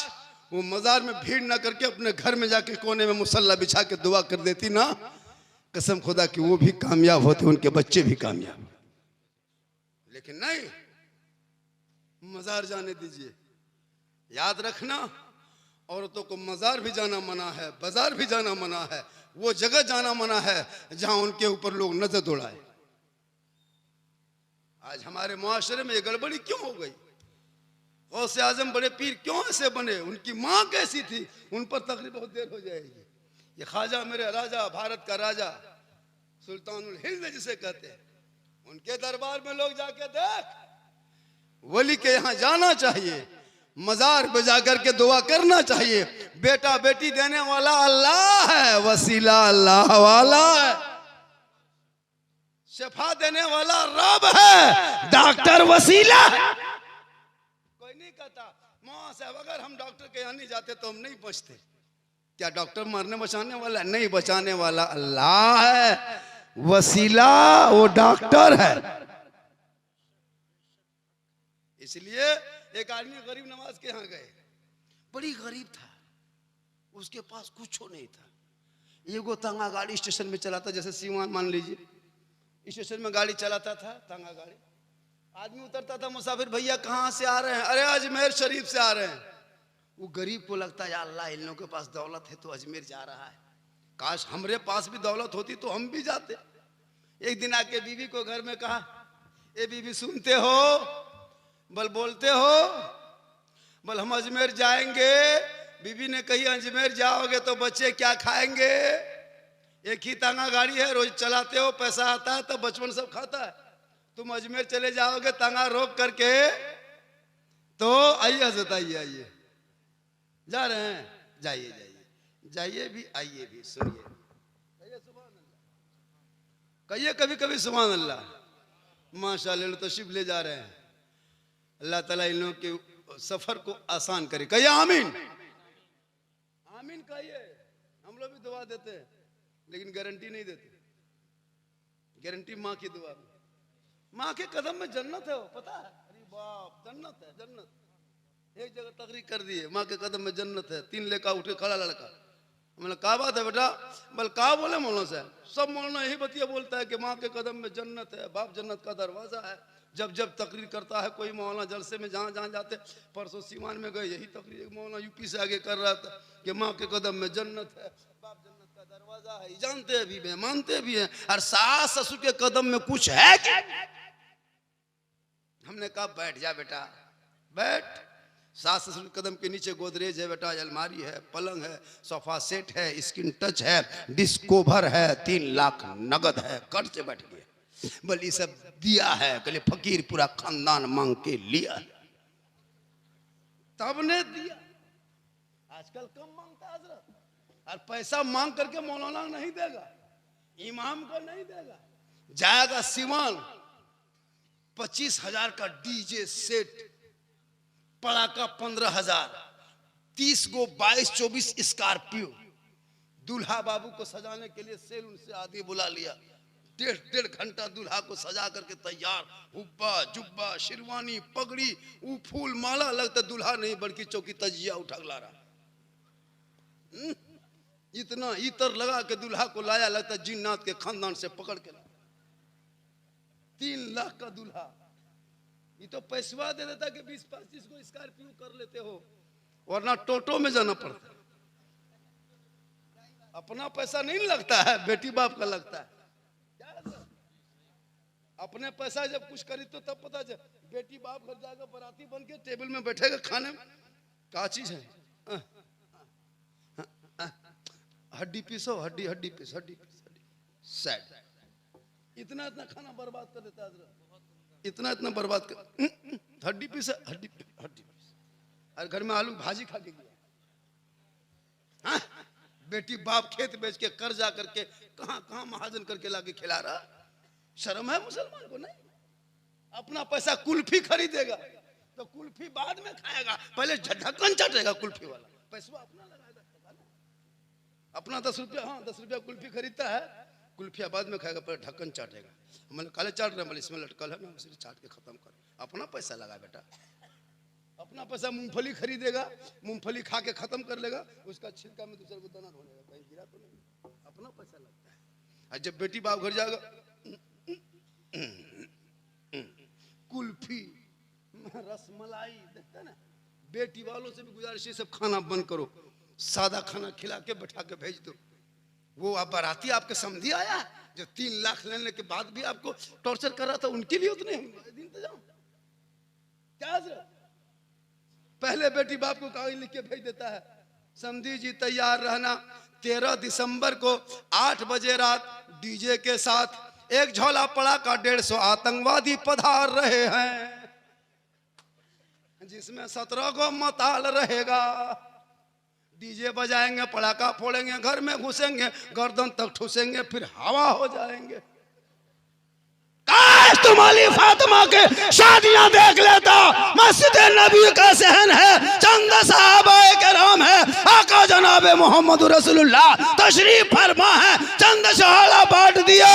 वो मजार में भीड़ ना करके अपने घर में जाके कोने में मुसल्ला बिछा के दुआ कर देती ना, कसम खुदा कि वो भी कामयाब होते, उनके बच्चे भी कामयाब। लेकिन नहीं, मजार जाने दीजिए। याद रखना, औरतों को मजार भी जाना मना है, बाजार भी जाना मना है, वो जगह जाना मना है जहां उनके ऊपर लोग नजर दौड़ाए। आज हमारे मुआशरे में ये गड़बड़ी क्यों हो गई? गौसे आजम बड़े पीर क्यों ऐसे बने? उनकी माँ कैसी थी? उन पर तकरीर बहुत देर हो जाएगी। ये ख्वाजा मेरे राजा, भारत का राजा, सुल्तानुल हिंद जिसे कहते हैं, उनके दरबार में लोग जाके देख, वली के यहाँ जाना चाहिए, मजार पे जाकर के दुआ करना चाहिए। बेटा बेटी देने वाला अल्लाह है, वसीला अल्लाह वाला है, शफा देने वाला रब है, डॉक्टर वसीला है। कोई नहीं कहता मौला साहब अगर हम डॉक्टर के यहाँ नहीं जाते तो हम नहीं बचते। क्या डॉक्टर मरने बचाने वाला नहीं, बचाने वाला अल्लाह है, वसीला वो डॉक्टर है। इसलिए एक आदमी गरीब नवाज के यहाँ गए, बड़ी गरीब था, उसके पास कुछ नहीं था। ये गो तंगा गाड़ी स्टेशन में चलाता, जैसे सीवान मान लीजिए, स्टेशन में गाड़ी चलाता था, तंगा गाड़ी। आदमी उतरता था, मुसाफिर भैया कहाँ से आ रहे हैं? अरे अजमेर शरीफ से आ रहे हैं। वो गरीब को लगता है या अल्लाह इन लोगों के पास दौलत है तो अजमेर जा रहा है, काश हमरे पास भी दौलत होती तो हम भी जाते। एक दिन आके बीवी को घर में कहा, ए बीवी सुनते हो? बल बोलते हो? बल हम अजमेर जाएंगे। बीवी ने कही अजमेर जाओगे तो बच्चे क्या खाएंगे? एक ही तांगा गाड़ी है, रोज चलाते हो, पैसा आता है तो बचपन सब खाता है। तुम अजमेर चले जाओगे तांगा रोक करके तो आइए हजरत, आइए आइए, जा रहे हैं, जाइए जाइए, जाइए भी आइए भी, सुनिए, कहिए सुभान अल्लाह, कहिए कभी कभी सुभान अल्लाह। माशाअल्लाह तशरीफ ले जा रहे हैं, अल्लाह ताला इन लोगों के सफर को आसान करे। कहिए आमीन, आमीन कहिए। हम लोग भी दुआ देते हैं लेकिन गारंटी नहीं देते। गारंटी माँ की दुआ में, माँ के कदम में जन्नत है, वो पता है? अरे बाप, जन्नत है, जन्नत। एक जगह तकरीर कर दी है, माँ के कदम में जन्नत है। 3 लेका उठे खड़ा लड़का, मैंने कहा बात है बेटा? बल कहा बोले मौलाना साहब? सब मौलाना यही बतिया बोलता है कि माँ के कदम में जन्नत है, बाप जन्नत का दरवाजा है। जब जब तकरीर करता है कोई मौलाना जलसे में, जहाँ जहाँ जाते, परसों सीवान में गए, यही तकरीर एक मौलाना यूपी से आगे कर रहा था कि माँ के कदम में जन्नत है, बाप जन्नत का दरवाजा है। जानते भी हैं, मानते भी हैं, और सास ससुर के कदम में कुछ है क्या? हमने कहा बैठ जा बेटा, बैठ। सास ससुर के कदम के नीचे गोदरेज है बेटा, अलमारी है, पलंग है, सोफा सेट है, स्किन टच है, डिस्कोवर है, 3 लाख नगद है, कर्ज से बैठ गया। बल्कि सब दिया है, कहले फकीर पूरा खानदान मांग के लिया, तब ने दिया। आजकल कम मांगता हजरत, और पैसा मांग करके मौलाना नहीं देगा, इमाम को नहीं देगा। जाएगा सिवान, 25,000 का डीजे सेट, पड़ाका 15,000, 30 गो 22-24 स्कॉर्पियो दूल्हा बाबू को सजाने के लिए सैलून से आदमी बुला लिया। 1.5 घंटा दूल्हा को सजा करके तैयार, हुब्बा जुब्बा शेरवानी पगड़ी, वो फूल माला, लगता दूल्हा नहीं बड़की चौकी तजिया उठा ला रहा। इतना इतर लगा के दूल्हा को लाया, लगता जिन्नात के खानदान से पकड़ के लाया। 3 लाख का दूल्हा, ये तो पैसवा दे देता कि 20-25 को स्कॉर्पियो कर लेते हो, वरना टोटो में जाना पड़ता है। अपना पैसा नहीं लगता है, बेटी बाप का लगता है। अपने पैसा जब कुछ करी तो तब पता चल। बेटी बाप घर जाएगा बराती बन के टेबल में बैठेगा खाने में, क्या चीज है, हड्डी पीसो, हड्डी हड्डी पीस, हड्डी पीस, हड्डी सैड। इतना इतना खाना बर्बाद कर देता है, इतना इतना बर्बाद कर, हड्डी पीस, हड्डी हड्डी पीस। और घर में आलू भाजी खा के गया। हाँ? बेटी बाप खेत बेच के कर्जा करके कहां कहां महाजन करके लाके खिला रहा। शर्म है मुसलमान को? नहीं। अपना पैसा कुल्फी खरीदेगा तो कुल्फी बाद में खाएगा, पहले ढक्कन चाटेगा कुल्फी वाला। पैसा अपना लगाएगा, अपना 10 रुपया, हाँ 10 रुपया कुल्फी खरीदता है, कुल्फिया बाद में खाएगा, पहले ढक्कन चाटेगा। मैंने काले चाट रहे, मैंने इसमें लटकल है ना, उसे चाट के खत्म कर। अपना पैसा लगा बेटा, अपना पैसा। मूंगफली खरीदेगा, मूंगफली खा के खत्म कर लेगा, उसका छिलका में दूसरे को दाना ढोलेगा, कहीं गिरा तो नहीं। अपना पैसा लगता है। और जब बेटी बाप घर जाएगा, कुल्फी रसमलाई, देखते ना। बेटी वालों से भी गुजारिश है, सब खाना बंद करो, सादा खाना खिला के बैठा के भेज दो। वो आप बाराती आपके समझी आया जो 3 लाख लेने के बाद भी आपको टॉर्चर कर रहा था, उनके लिए उतने इंतजाम क्या? पहले बेटी बाप को कागज लिख के भेज देता है, समझी जी तैयार रहना, 13 दिसंबर को 8 बजे रात डीजे के साथ एक झोला पड़ाका 150 आतंकवादी पधार रहे हैं, जिसमें 17 को मताल रहेगा। डीजे बजाएंगे, पड़ाका फोड़ेंगे, घर में घुसेंगे, गर्दन तक ठुसेंगे, फिर हवा हो जाएंगे। काश तुम अली फातिमा के शादियां देख लेता। मस्जिद नबी का सहन है, चंद सहाबाए किराम है, आका जनाबे मोहम्मद रसूलुल्लाह तशरीफ फरमा है, चंद शहादा बांट दिया,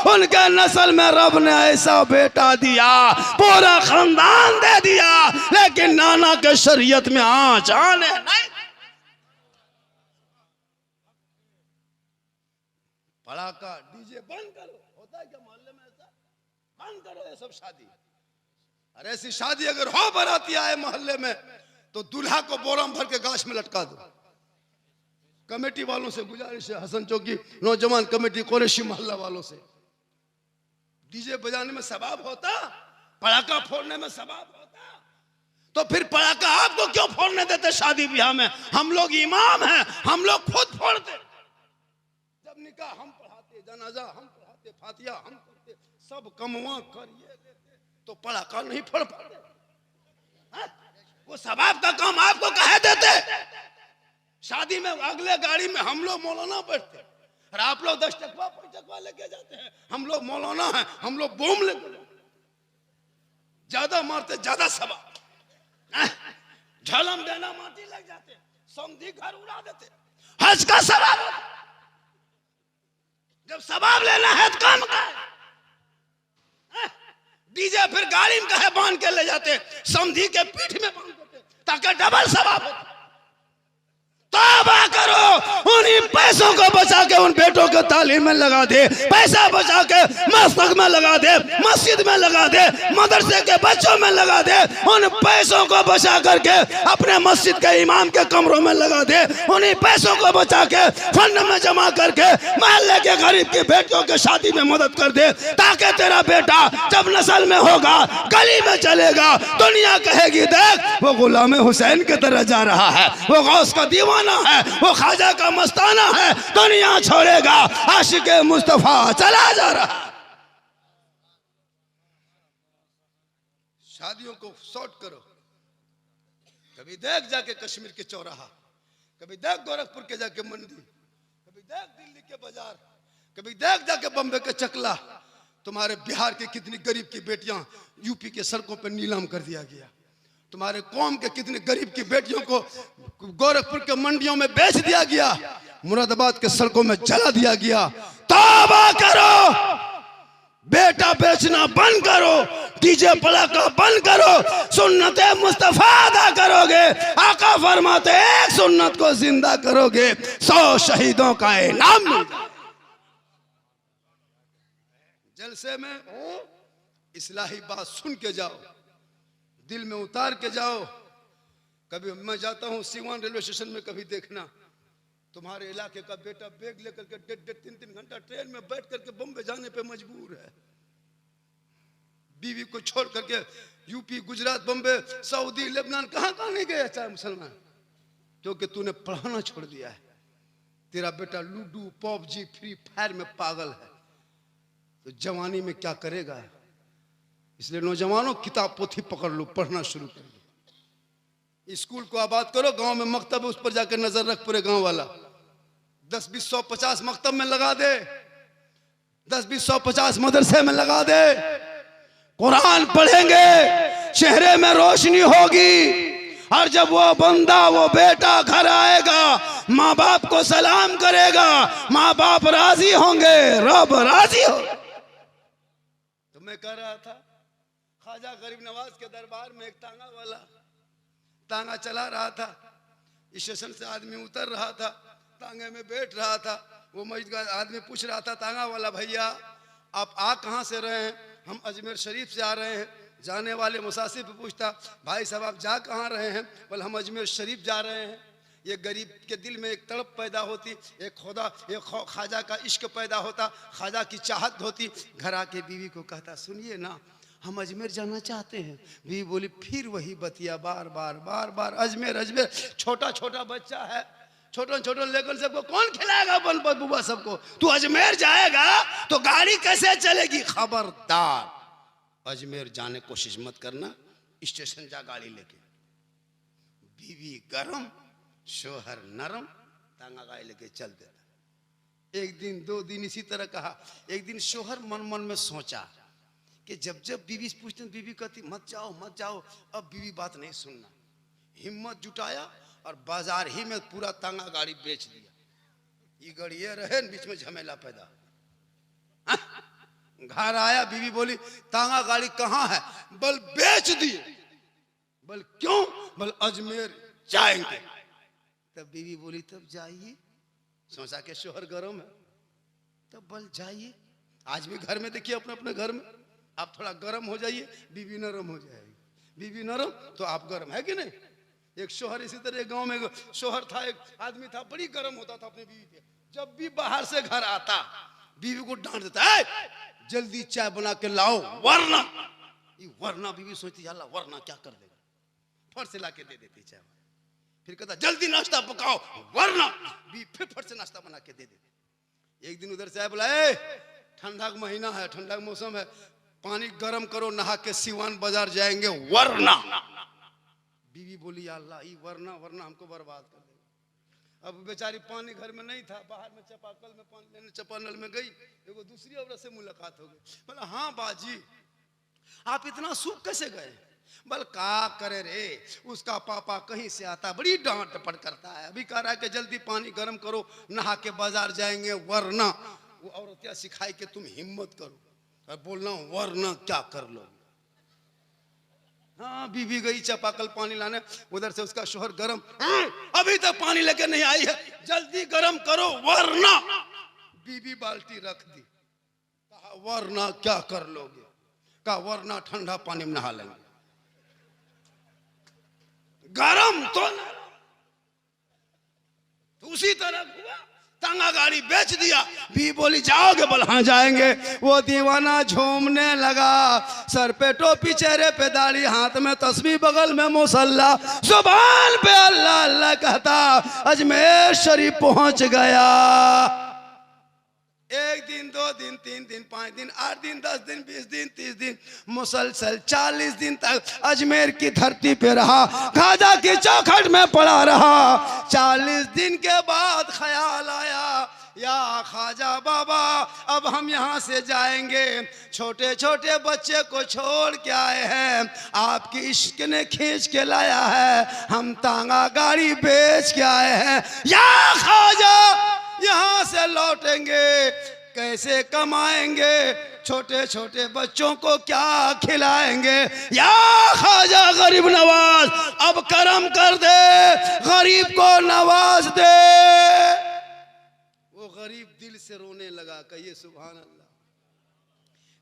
उनके नस्ल में रब ने ऐसा बेटा दिया, पूरा खानदान दे दिया, लेकिन नाना के शरीयत में आँच आने नहीं। पड़ाका डीजे बंद करो, होता है क्या मोहल्ले में ऐसा? बंद करो ये सब शादी। अरे ऐसी शादी अगर हो बाराती आए मोहल्ले में तो दूल्हा को बोरम भर के गाछ में लटका दो। कमेटी वालों से गुजारिश है, हसन चौकी नौजवान कमेटी कुरैशी मोहल्ला वालों से, डीजे बजाने में सवाब होता, पड़ाका फोड़ने में सवाब होता, तो फिर पड़ाका आपको क्यों फोड़ने देते शादी ब्याह में? हम लोग इमाम हैं, हम लोग खुद फोड़ते। जब निकाह हम पढ़ाते, जनाजा हम पढ़ाते, फातिया हम करते, सब कमवा करिए, तो पड़ाका नहीं फोड़ पाते। वो सवाब का काम आपको कहे देते। शादी में अगले गाड़ी में हम लोग मौलाना बैठते, और आप लोग 10 टकवा 5 टकवा लेके जाते हैं। हम लोग मौलाना हैं, हम लोग बम लेके जाते, ज्यादा मारते ज्यादा सवाब। झलम देना माटी लग जाते, समझी घर उड़ा देते, हज का सवाब। जब सवाब लेना है तो काम का डीजे फिर गाड़ी में कहे बांध के ले जाते, समझी के पीठ में बांध देते ताकि डबल सवाब हो। तौबा करो, उन्हीं पैसों को बचा के उन बेटों के तालीम में लगा दे, पैसा बचा के मस्जिद में लगा दे, मस्जिद में लगा दे, मदरसे के बच्चों में लगा दे, उन पैसों को बचा करके अपने मस्जिद के इमाम के कमरों में लगा दे, उन्हीं पैसों को बचा के फंड में जमा करके मोहल्ले के गरीब की बेटियों के शादी में मदद कर दे, ताकि तेरा बेटा जब नस्ल में होगा, गली में चलेगा, दुनिया कहेगी देख वो गुलाम हुसैन की तरह जा रहा है, वो गौस का दीवाना है, वो ख्वाजा का मस्ताना है, दुनिया छोड़ेगा, आशिक़े मुस्तफा चला जा रहा। शादियों को शॉर्ट करो। कभी देख जाके कश्मीर के चौराहा, कभी देख गोरखपुर के जाके मंडी, कभी देख दिल्ली के बाजार, कभी देख जाके बम्बे के चकला। तुम्हारे बिहार के कितनी गरीब की बेटियां यूपी के सड़कों पर नीलाम कर दिया गया। तुम्हारे कौम के कितने गरीब की बेटियों को गोरखपुर के मंडियों में बेच दिया गया, मुरादाबाद के सड़कों में जला दिया गया। तौबा करो, बेटा बेचना बंद करो, डीजे पड़ाका बंद करो, सुन्नते मुस्तफा अदा करोगे, आका फरमाते एक सुन्नत को जिंदा करोगे 100 शहीदों का इनाम मिलेगा। जलसे में इस्लाही बात सुन के जाओ, दिल में उतार के जाओ। कभी मैं जाता हूँ सीवान रेलवे स्टेशन में, कभी देखना तुम्हारे इलाके का बेटा बैग लेकर के 1.5-3 घंटा ट्रेन में बैठ करके बम्बे जाने पे मजबूर है। बीवी को छोड़ करके UP, Gujarat, Bombay, Saudi, Lebanon, कहाँ कहाँ नहीं गए चाहे मुसलमान, क्योंकि तूने पढ़ाना छोड़ दिया है। तेरा बेटा लूडो, पबजी, फ्री फायर में पागल है, तो जवानी में क्या करेगा। इसलिए नौजवानों किताब पोथी पकड़ लो, पढ़ना शुरू कर लो। स्कूल को आबाद करो, गांव में मकतब है उस पर जाकर नजर रख, पूरे गांव वाला 10, 20, 100, 50 मकतब में लगा दे, 10, 20, 100, 50 मदरसे में लगा दे। कुरान पढ़ेंगे, चेहरे में रोशनी होगी, और जब वो बंदा, वो बेटा घर आएगा, माँ बाप को सलाम करेगा, माँ बाप राजी होंगे, रब राजी हो। तो मैं कह रहा था ख्वाजा गरीब नवाज के दरबार में एक तांगा वाला तांगा चला रहा था, स्टेशन से आदमी उतर रहा था, तांगे में बैठ रहा था। वो मस्जिद का आदमी पूछ रहा था तांगा वाला, भैया आप आ कहाँ से रहे हैं? हम अजमेर शरीफ से आ रहे हैं। जाने वाले मुसाफिर पे पूछता, भाई साहब आप जा कहाँ रहे हैं? बोले हम अजमेर शरीफ जा रहे हैं। ये गरीब के दिल में एक तड़प पैदा होती, एक ख्वाजा का इश्क पैदा होता, ख्वाजा की चाहत होती। घर आके बीवी को कहता, सुनिए ना हम अजमेर जाना चाहते हैं। बीवी बोली फिर वही बतिया, बार बार बार बार अजमेर अजमेर। छोटा छोटा बच्चा है, छोटा छोटा लेकर सबको कौन खिलाएगा बन बुआ सबको? तू अजमेर जाएगा तो गाड़ी कैसे चलेगी? खबरदार अजमेर जाने की कोशिश मत करना, स्टेशन जा गाड़ी लेके। बीवी गरम, शोहर नरम, तांगा गाड़ी लेके चल देता। एक दिन, 2 दिन इसी तरह कहा। एक दिन शोहर मन मन में सोचा कि जब जब बीवी पूछते, बीवी कहती मत जाओ मत जाओ। अब बीवी बात नहीं सुनना, हिम्मत जुटाया और बाजार ही में पूरा तांगा गाड़ी बेच दिया। ये गड़िए रहे, बीच में झमेला पैदा। घर आया, बीवी बोली तांगा गाड़ी कहाँ है? बल बेच दिए। बल क्यों? बल अजमेर जाएंगे। तब बीवी बोली तब जाइए। सोचा के शोहर गरम है, तब बल जाइए। आज भी घर में देखिए, अपने अपने घर में आप थोड़ा गरम हो जाइए, बीवी नरम हो जाएगी। बीवी नरम तो आप गरम, है कि नहीं? एक शोहर इसी तरह गांव में शोहर था, एक आदमी था, बड़ी गरम होता था अपनी बीवी पे। जब भी बाहर से घर आता बीवी को डांट देता है, जल्दी चाय बना के लाओ वरना बीवी सोचती अल्लाह वरना क्या कर देगा, फट से ला के दे देती चाय। फिर कहता जल्दी नाश्ता पकाओ वरना, बीवी फिर फट से नाश्ता बना के दे देती। एक दिन उधर से बुलाए, ठंडा का महीना है, ठंडा का मौसम है, पानी गर्म करो, नहा के सिवान बाजार जाएंगे वरना। बीवी बोली अल्लाह ये वरना वरना हमको बर्बाद कर देगा। अब बेचारी पानी घर में नहीं था, बाहर में चापाकल में पानी लेने चापानल में गई, एगो दूसरी औरत से मुलाकात हो गई। बोला हाँ बाजी आप इतना सूख कैसे गए? बल का करे रे, उसका पापा कहीं से आता, बड़ी डांट डपट करता है। अभी कह रहा है कि जल्दी पानी गर्म करो, नहा के बाजार जाएंगे वरना। वो औरत क्या सिखाई कि तुम हिम्मत करो और बोलना वरना क्या कर लो। हाँ बीवी गई चापाकल पानी लाने, उधर से उसका शोहर गरम, अभी तक पानी लेके नहीं आई है, जल्दी गरम करो वरना। बीवी बाल्टी रख दी, कहा वरना क्या कर लोगे? कहा वरना ठंडा पानी में नहा लेंगे। गरम तो उसी तरह हुआ, तांगा गाड़ी बेच दिया। भी बोली जाओगे? बोल हाँ जाएंगे। वो दीवाना झूमने लगा, सर पे टोपी, चेहरे पे दाढ़ी, हाथ में तस्बीह, बगल में मुसल्ला, जुबान पे अल्लाह अल्लाह कहता, अजमेर शरीफ पहुंच गया। 1 दिन 2 दिन 3 दिन 5 दिन 8 दिन 10 दिन 20 दिन 30 दिन मुसलसल 40 दिन तक अजमेर की धरती पे रहा, ख्वाजा की चौखट में पड़ा रहा। 40 दिन के बाद ख्याल आया या ख्वाजा बाबा अब हम यहाँ से जाएंगे, छोटे छोटे बच्चे को छोड़ के आए हैं, आपकी इश्क ने खींच के लाया है, हम तांगा गाड़ी बेच के आए हैं, या ख्वाजा यहाँ से लौटेंगे कैसे कमाएंगे, छोटे छोटे बच्चों को क्या खिलाएंगे, या ख्वाजा गरीब नवाज अब करम कर दे, गरीब को नवाज दे। वो गरीब दिल से रोने लगा, कहिए सुभान अल्लाह।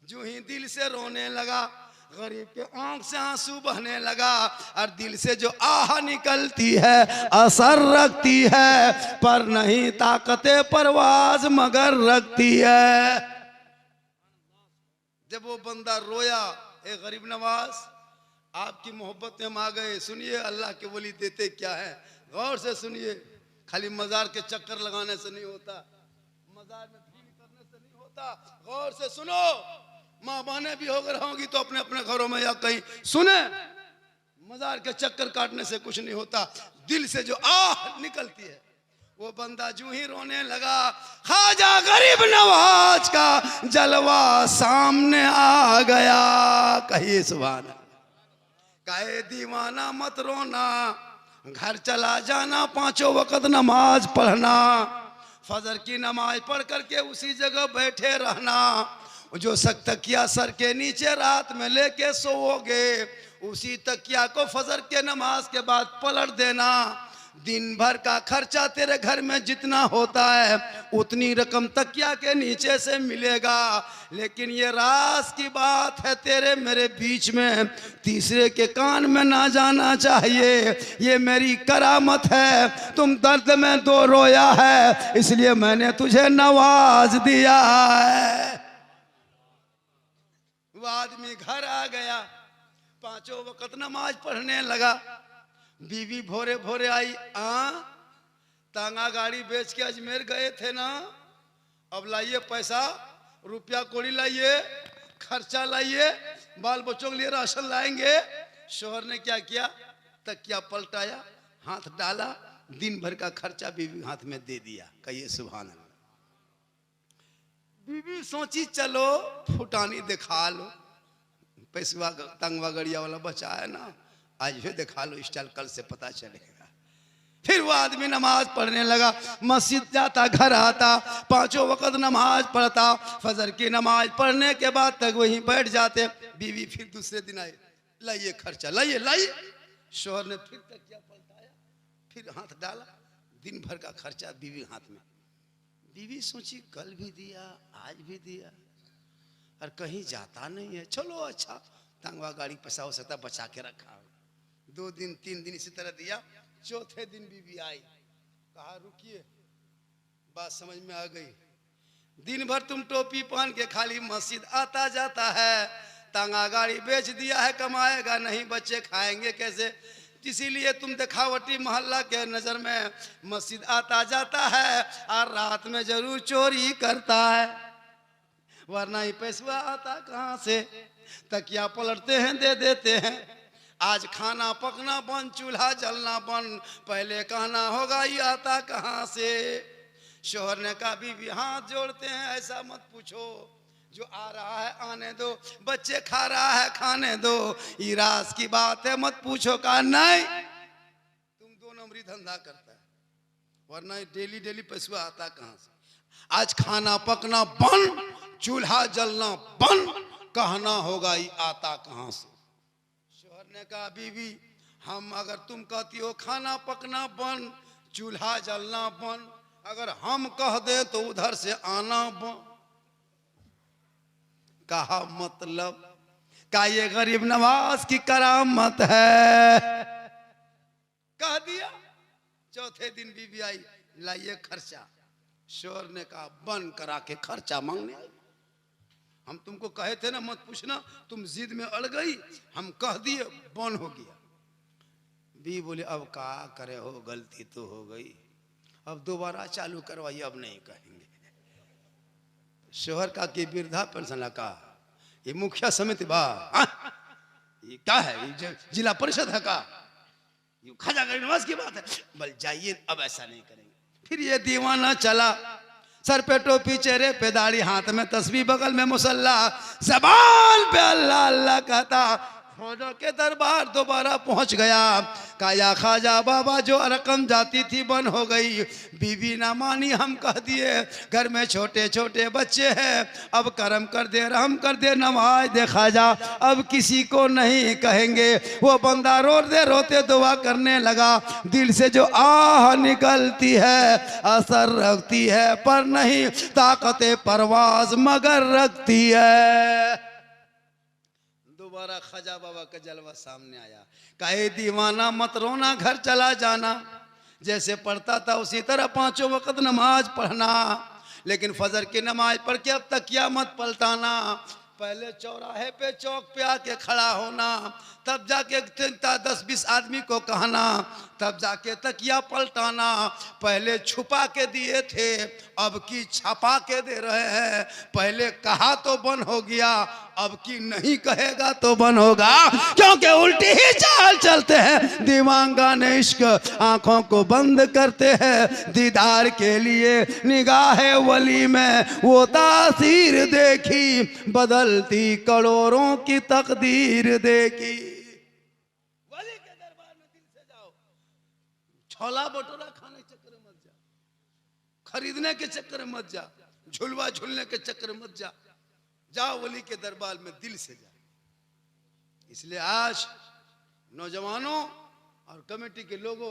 जो ही दिल से रोने लगा, गरीब के आंख से आंसू बहने लगा, और दिल से जो आह निकलती है असर रखती है, पर नहीं ताकते परवाज मगर रखती है। जब वो बंदा रोया, ए गरीब नवाज आपकी मोहब्बत में हम आ गए, सुनिए अल्लाह के वली देते क्या है, गौर से सुनिए, खाली मजार के चक्कर लगाने से नहीं होता, मजार में भीड़ करने से नहीं होता, गौर से सुनो। माँ बहनें भी होकर होंगी तो अपने अपने घरों में या कहीं सुने, मजार के चक्कर काटने से कुछ नहीं होता, दिल से जो आह निकलती है। वो बंदा जो ही रोने लगा, ख्वाजा गरीब नवाज का जलवा सामने आ गया, कहिए सुभान अल्लाह। कहे दीवाना मत रोना, घर चला जाना, पांचों वक्त नमाज पढ़ना, फजर की नमाज पढ़ करके उसी जगह बैठे रहना, जो तकिया सर के नीचे रात में लेके सोओगे, उसी तकिया को फजर के नमाज के बाद पलट देना। दिन भर का खर्चा तेरे घर में जितना होता है उतनी रकम तकिया के नीचे से मिलेगा, लेकिन ये राज की बात है तेरे मेरे बीच में, तीसरे के कान में ना जाना चाहिए, ये मेरी करामत है, तुम दर्द में दो रोया है इसलिए मैंने तुझे नवाज दिया है। वो आदमी घर आ गया, पांचों वक्त नमाज पढ़ने लगा, बीवी भोरे भोरे आई, तांगा गाड़ी बेच के अजमेर गए थे ना, अब लाइए पैसा, रुपया कोड़ी लाइए, खर्चा लाइए, बाल बच्चों के लिए राशन लाएंगे। शोहर ने क्या किया, तकिया पलटाया, हाथ डाला, दिन भर का खर्चा बीवी हाथ में दे दिया, कहिए सुभान अल्लाह। बीवी सोची चलो फुटानी दिखा लो, पैसवा तंगवा गड़िया वाला बचा है ना, आज भी दिखा लो स्टाइल, कल से पता चलेगा। फिर वो आदमी नमाज पढ़ने लगा, मस्जिद जाता, घर आता, पांचों वक्त नमाज पढ़ता, फजर की नमाज पढ़ने के बाद तक वहीं बैठ जाते। बीवी फिर दूसरे दिन आई, लाइए खर्चा, लाइए लाइए। शोहर ने फिर तकिया पलटाया, फिर हाथ डाला, दिन भर का खर्चा बीवी हाथ में। बीवी सोची कल भी दिया, आज भी दिया, और कहीं जाता नहीं है, चलो अच्छा तंगवा गाड़ी पैसा हो सकता बचा के रखा। 2 दिन 3 दिन इसी तरह दिया, चौथे दिन बीवी आई, कहा रुकिए, बात समझ में आ गई, दिन भर तुम टोपी पहन के खाली मस्जिद आता जाता है, तांगा गाड़ी बेच दिया है, कमाएगा नहीं, बच्चे खाएंगे कैसे, इसीलिए तुम दिखावटी मोहल्ला के नजर में मस्जिद आता जाता है और रात में जरूर चोरी करता है, वरना ही पैसा आता कहाँ से, तकिया पलटते हैं दे देते हैं। आज खाना पकना बंद, चूल्हा जलना बंद, पहले कहना होगा ये आता कहाँ से। शोहर ने कहा बीवी हाथ जोड़ते हैं, ऐसा मत पूछो, जो आ रहा है आने दो, बच्चे खा रहा है खाने दो, ये राज की बात है मत पूछो। कहा नहीं, तुम 2 नंबरी धंधा करता है, वरना डेली डेली पैसा आता कहाँ से। आज खाना पकना बंद, चूल्हा जलना बंद, कहना होगा ये आता कहाँ से। शोहर ने कहा बीवी हम, अगर तुम कहती हो खाना पकना बंद, चूल्हा जलना बंद, अगर हम कह दे तो उधर से आना बंद। कहा मतलब, का ये गरीब नवाज की करामत है, कह दिया। चौथे दिन बीवी आई, लाइए खर्चा। शोहर ने कहा बंद करा के खर्चा मांगने आई, हम तुमको कहे थे ना मत पूछना, तुम जिद में अड़ गई, हम कह दिए बंद हो गया। बी बोले अब क्या करे हो, गलती तो हो गई, अब दोबारा चालू करवाइए, अब नहीं कहेंगे। शोहर का कि वृद्धा पेंशन का, ये मुखिया समिति बा, ये क्या है, ये जिला परिषद है का, ये ख्वाजा गरीब नवाज की बात है, बल जाइए अब ऐसा नहीं करेंगे। फिर ये दीवाना चला, सर पे टोपी, चेहरे पे दाढ़ी, हाथ में तस्बीह, बगल में मुसल्ला, ज़बान पे अल्लाह अल्लाह कहता। ख्वाजा के दरबार दोबारा पहुंच गया। कहा या ख्वाजा बाबा, जो रकम जाती थी बंद हो गई, बीवी ना मानी, हम कह दिए, घर में छोटे छोटे बच्चे हैं, अब करम कर दे, रहम कर दे, नवाज दे ख्वाजा, अब किसी को नहीं कहेंगे। वो बंदा रोते दुआ करने लगा। दिल से जो आह निकलती है असर रखती है, पर नहीं ताकत परवाज मगर रखती है। दोबारा ख्वाजा बाबा का जलवा सामने आया। कहे दीवाना मत रोना, घर चला जाना। जैसे पढ़ता था उसी तरह 5 वक्त नमाज पढ़ना, लेकिन फजर की नमाज पढ़ के अब तकिया मत पलटाना। पहले चौराहे पे चौक पे आके खड़ा होना, तब जाके 10-20 आदमी को कहना, तब जाके तकिया पलटाना। पहले छुपा के दिए थे, अब की छपा के दे रहे हैं। पहले कहा तो बन हो गया, अब की नहीं कहेगा तो बन होगा, क्योंकि उल्टी ही चाल चलते हैं। दीवांगान इश्क आंखों को बंद करते हैं, दीदार के लिए निगाहे वली में वो तासीर देखी, बदलती करोड़ों की तकदीर देखी। वली के दरबार में दिल से जाओ, छोला भटूरा खाने के चक्कर में मत जा, खरीदने के चक्कर में मत जा, झुलवा झूलने के चक्कर में मत जा। जाओ वली के दरबार में दिल से जाओ। इसलिए आज नौजवानों और कमेटी के लोगों,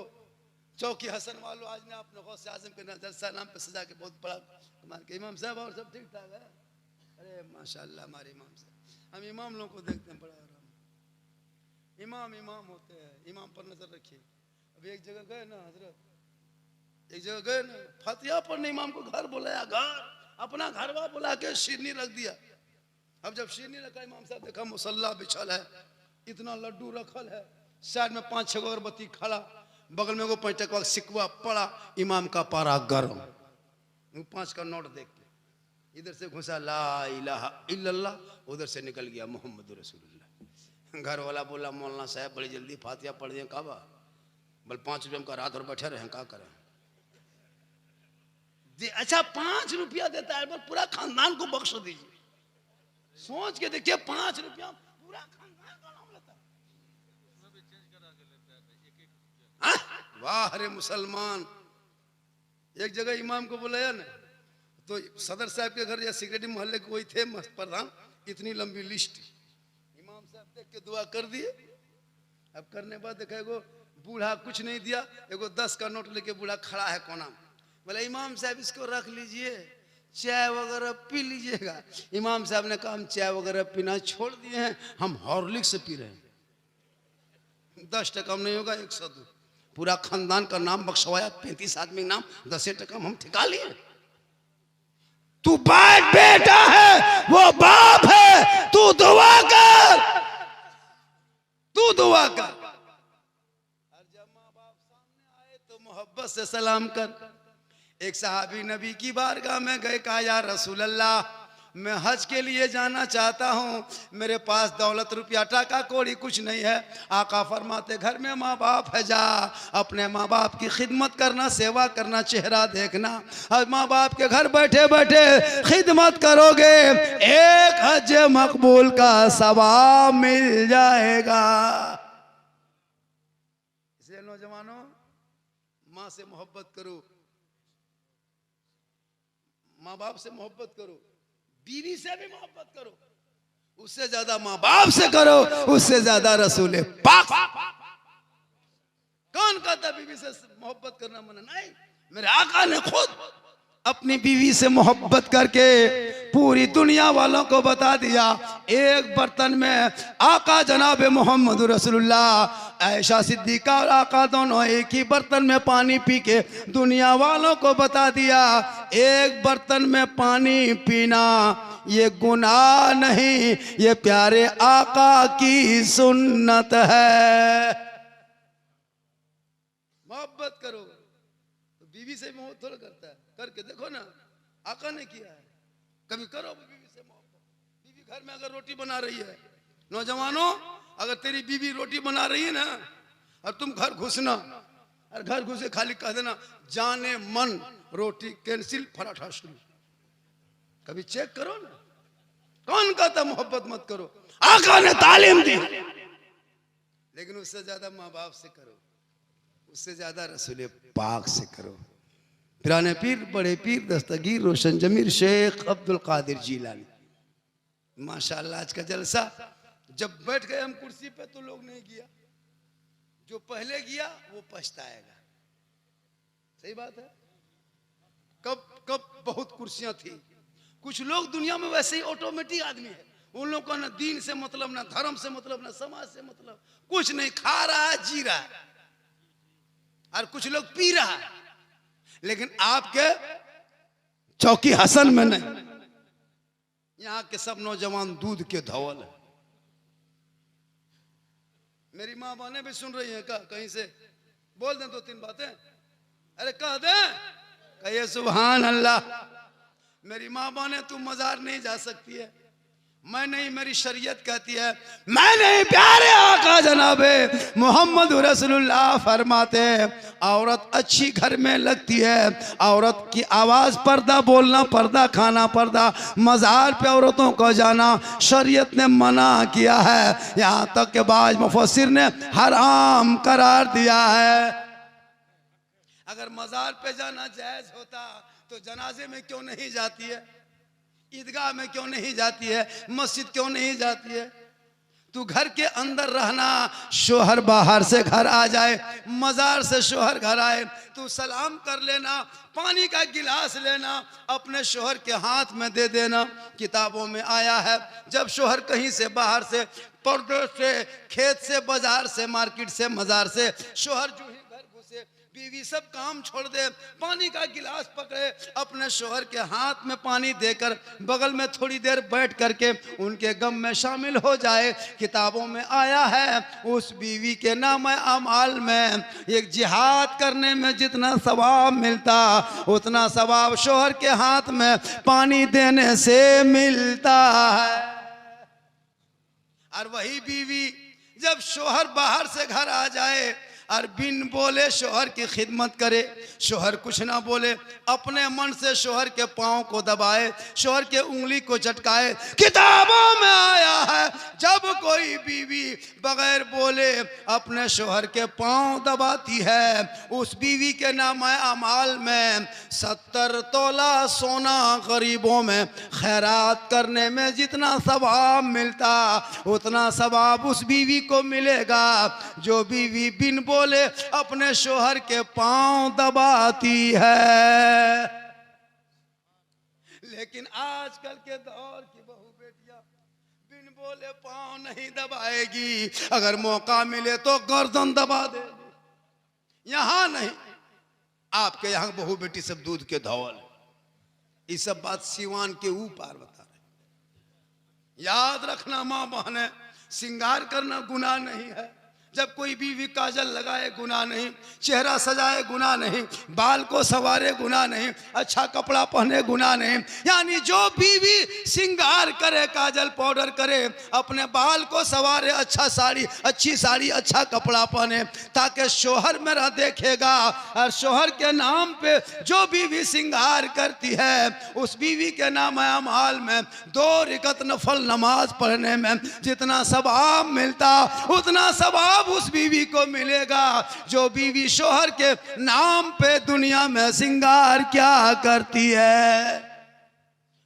चौकी हसन वालों, आज ने अपने गौसे आजम के जलसा नाम पे सजा के बहुत बड़ा कमाल के। इमाम साहब और सब ठीक ठाक है? अरे माशाल्लाह हमारे इमाम साहब। हम इमाम लोगों को देखते हैं बड़ा आराम। इमाम होते हैं, इमाम पर नजर रखिए। अभी एक जगह गए ना हजरत, एक जगह गए ना, फतिहा पढ़ने इमाम को घर बुलाया, घर अपना घरवा बुला के शीरनी रख दिया। अब जब शीरनी रखा, इमाम साहब देखा मुसल्ला बिछल है, इतना लड्डू रखल है, साइड में 5-6 अगरबत्ती खड़ा, बगल में वो 5 टका सिक्का पड़ा, इमाम का पारा गर्म। 5 का नोट देख के इधर से घुसा ला इलाहा इल्लल्लाह, उधर से निकल गया मोहम्मद रसूलुल्लाह। घर वाला बोला मौलाना साहब बड़ी जल्दी फातिहा पढ़ दिए काबा, बल 5 रुपये का रात और बैठे रहे, क्या करें। अच्छा 5 रुपया देता है, बस पूरा खानदान को बख्श दीजिए। सोच के देखिए 5 रुपया पूरा खानदान का नाम लेता है। वाह रे मुसलमान। एक जगह इमाम को बुलाया ना, तो सदर साहब के घर या सेक्रेटरी मोहल्ले के कोई थे प्रधान, इतनी लंबी लिस्ट। इमाम साहब देख के दुआ कर दिए। अब करने बाद देखा एगो बूढ़ा कुछ नहीं दिया, एगो 10 का नोट लेके बूढ़ा खड़ा है कोना में। बोला इमाम साहब इसको रख लीजिए, चाय वगैरह पी लीजिएगा। इमाम साहब ने कहा हम चाय वगैरह पीना छोड़ दिए हैं, हम हॉर्लिक्स पी रहे हैं। 10 टका नहीं होगा 102। पूरा खानदान का नाम बख्शवाया, 35 आदमी नाम, 10 टका हम ठिका लिए। तू बाप बेटा है, वो बाप है, तू दुआ कर, तू दुआ कर। और जब माँ बाप सामने आए तो मोहब्बत से सलाम कर। एक सहाबी नबी की बारगाह में गए, कहा या रसूल अल्लाह मैं हज के लिए जाना चाहता हूँ, मेरे पास दौलत रुपया टाका कौड़ी कुछ नहीं है। आका फरमाते घर में माँ बाप है, जा अपने माँ बाप की खिदमत करना, सेवा करना, चेहरा देखना। और माँ बाप के घर बैठे बैठे खिदमत करोगे, एक हज मकबूल का सवाब मिल जाएगा। इसलिए नौजवानों, माँ से मोहब्बत करो, माँ बाप से मोहब्बत करो, बीवी से भी मोहब्बत करो, उससे ज्यादा माँ बाप से करो, उससे ज्यादा रसूल पाक। कौन कहता बीवी से मोहब्बत करना मना? नहीं, मेरे आका ने खुद अपनी बीवी से मोहब्बत करके पूरी दुनिया वालों को बता दिया। एक बर्तन में आका जनाब मोहम्मद रसूलुल्लाह, आयशा सिद्दीका और आका दोनों एक ही बर्तन में पानी पी के दुनिया वालों को बता दिया, एक बर्तन में पानी पीना ये गुनाह नहीं, ये प्यारे आका की सुन्नत है। मोहब्बत करो तो बीवी से मोहब्बत थोड़ा करता है, करके देखो ना, आका ने किया है। कभी करो बीवी से मोहब्बत। बीवी घर में अगर रोटी बना रही है, नौजवानों, अगर तेरी बीवी रोटी बना रही है ना और तुम घर घुसना, और घर घुसे खाली कह देना जाने मन रोटी कैंसिल पराठा शुरू। कभी चेक करो ना, कौन कहता मोहब्बत मत करो? आका ने तालीम दी, लेकिन उससे ज्यादा माँ बाप से करो, उससे ज्यादा रसूल पाक से करो। पुराने पीर, बड़े पीर, दस्तगीर रोशन जमीर शेख अब्दुल कादिर जीलानी, माशाअल्लाह आज का जलसा। जब बैठ गए हम कुर्सी पे तो लोग नहीं गया, जो पहले गया वो पछताएगा। सही बात है। कब कब बहुत कुर्सियां थी। कुछ लोग दुनिया में वैसे ही ऑटोमेटिक आदमी है, उन लोगों को ना दीन से मतलब, ना धर्म से मतलब, ना समाज से मतलब, कुछ नहीं, खा रहा है, जी रहा है। और कुछ लोग पी रहा है, लेकिन आपके चौकी हसन में नहीं। यहाँ के सब नौजवान दूध के धवल है। मेरी माँ बहनें भी सुन रही हैं क्या? कहीं से बोल दें दो तीन बातें, अरे कह दें, कहिए सुभान अल्लाह। मेरी माँ बहनें, तू मजार नहीं जा सकती है, मैं नहीं, मेरी शरीयत कहती है मैं नहीं। प्यारे आका जनाबे मोहम्मद रसूलुल्लाह फरमाते हैं औरत अच्छी घर में लगती है, औरत की आवाज, पर्दा बोलना, पर्दा खाना, पर्दा, मजार पे औरतों को जाना शरीयत ने मना किया है। यहाँ तक के बाज मुफस्सिर ने हराम करार दिया है। अगर मजार पे जाना जायज होता तो जनाजे में क्यों नहीं जाती है? ईदगाह में क्यों नहीं जाती है? मस्जिद क्यों नहीं जाती है? तू घर के अंदर रहना, शोहर बाहर से घर आ जाए, मजार से शोहर घर आए, तू सलाम कर लेना, पानी का गिलास लेना, अपने शोहर के हाथ में दे देना। किताबों में आया है जब शोहर कहीं से बाहर से, परदेश से, खेत से, बाजार से, मार्केट से, मजार से, शोहर जो ही घर घुसे, बीवी सब काम छोड़ दे, पानी का गिलास पकड़े, अपने शोहर के हाथ में पानी देकर बगल में थोड़ी देर बैठ करके उनके गम में शामिल हो जाए। किताबों में आया है उस बीवी के नाम अमाल में एक जिहाद करने में जितना सवाब मिलता, उतना सवाब शोहर के हाथ में पानी देने से मिलता है। और वही बीवी जब शोहर बाहर से घर आ जाए और बिन बोले शोहर की खिदमत करे, शोहर कुछ ना बोले, अपने मन से शोहर के पाँव को दबाए, शोहर के उंगली को झटकाए। किताबों में आया है जब कोई बीवी बगैर बोले अपने शोहर के पाँव दबाती है, उस बीवी के नाम अमाल में 70 तोला सोना गरीबों में खैरात करने में जितना सवाब मिलता, उतना सवाब उस बीवी को मिलेगा जो बीवी बिन बोले अपने शोहर के पांव दबाती है। लेकिन आजकल के दौर की बहू बेटियां बिन बोले पांव नहीं दबाएगी, अगर मौका मिले तो गर्दन दबा देगी। यहां नहीं, आपके यहां बहू बेटी सब दूध के धौल। ये सब बात सिवान के ऊपर बता रहे। याद रखना मां बहने, श्रृंगार करना गुनाह नहीं है। जब कोई बीवी काजल लगाए गुनाह नहीं, चेहरा सजाए गुनाह नहीं, बाल को संवारे गुनाह नहीं, अच्छा कपड़ा पहने गुनाह नहीं। यानी जो बीवी श्रृंगार करे, काजल पाउडर करे, अपने बाल को संवारे, अच्छा साड़ी, अच्छी साड़ी, अच्छा कपड़ा पहने, ताकि शोहर मेरा देखेगा। और शोहर के नाम पे जो बीवी श्रृंगार करती है उस बीवी के नाम अमाल में 2 रकात नफल नमाज पढ़ने में जितना सवाब मिलता, उतना सवाब उस बीवी को मिलेगा जो बीवी शोहर के नाम पे दुनिया में श्रृंगार क्या करती है।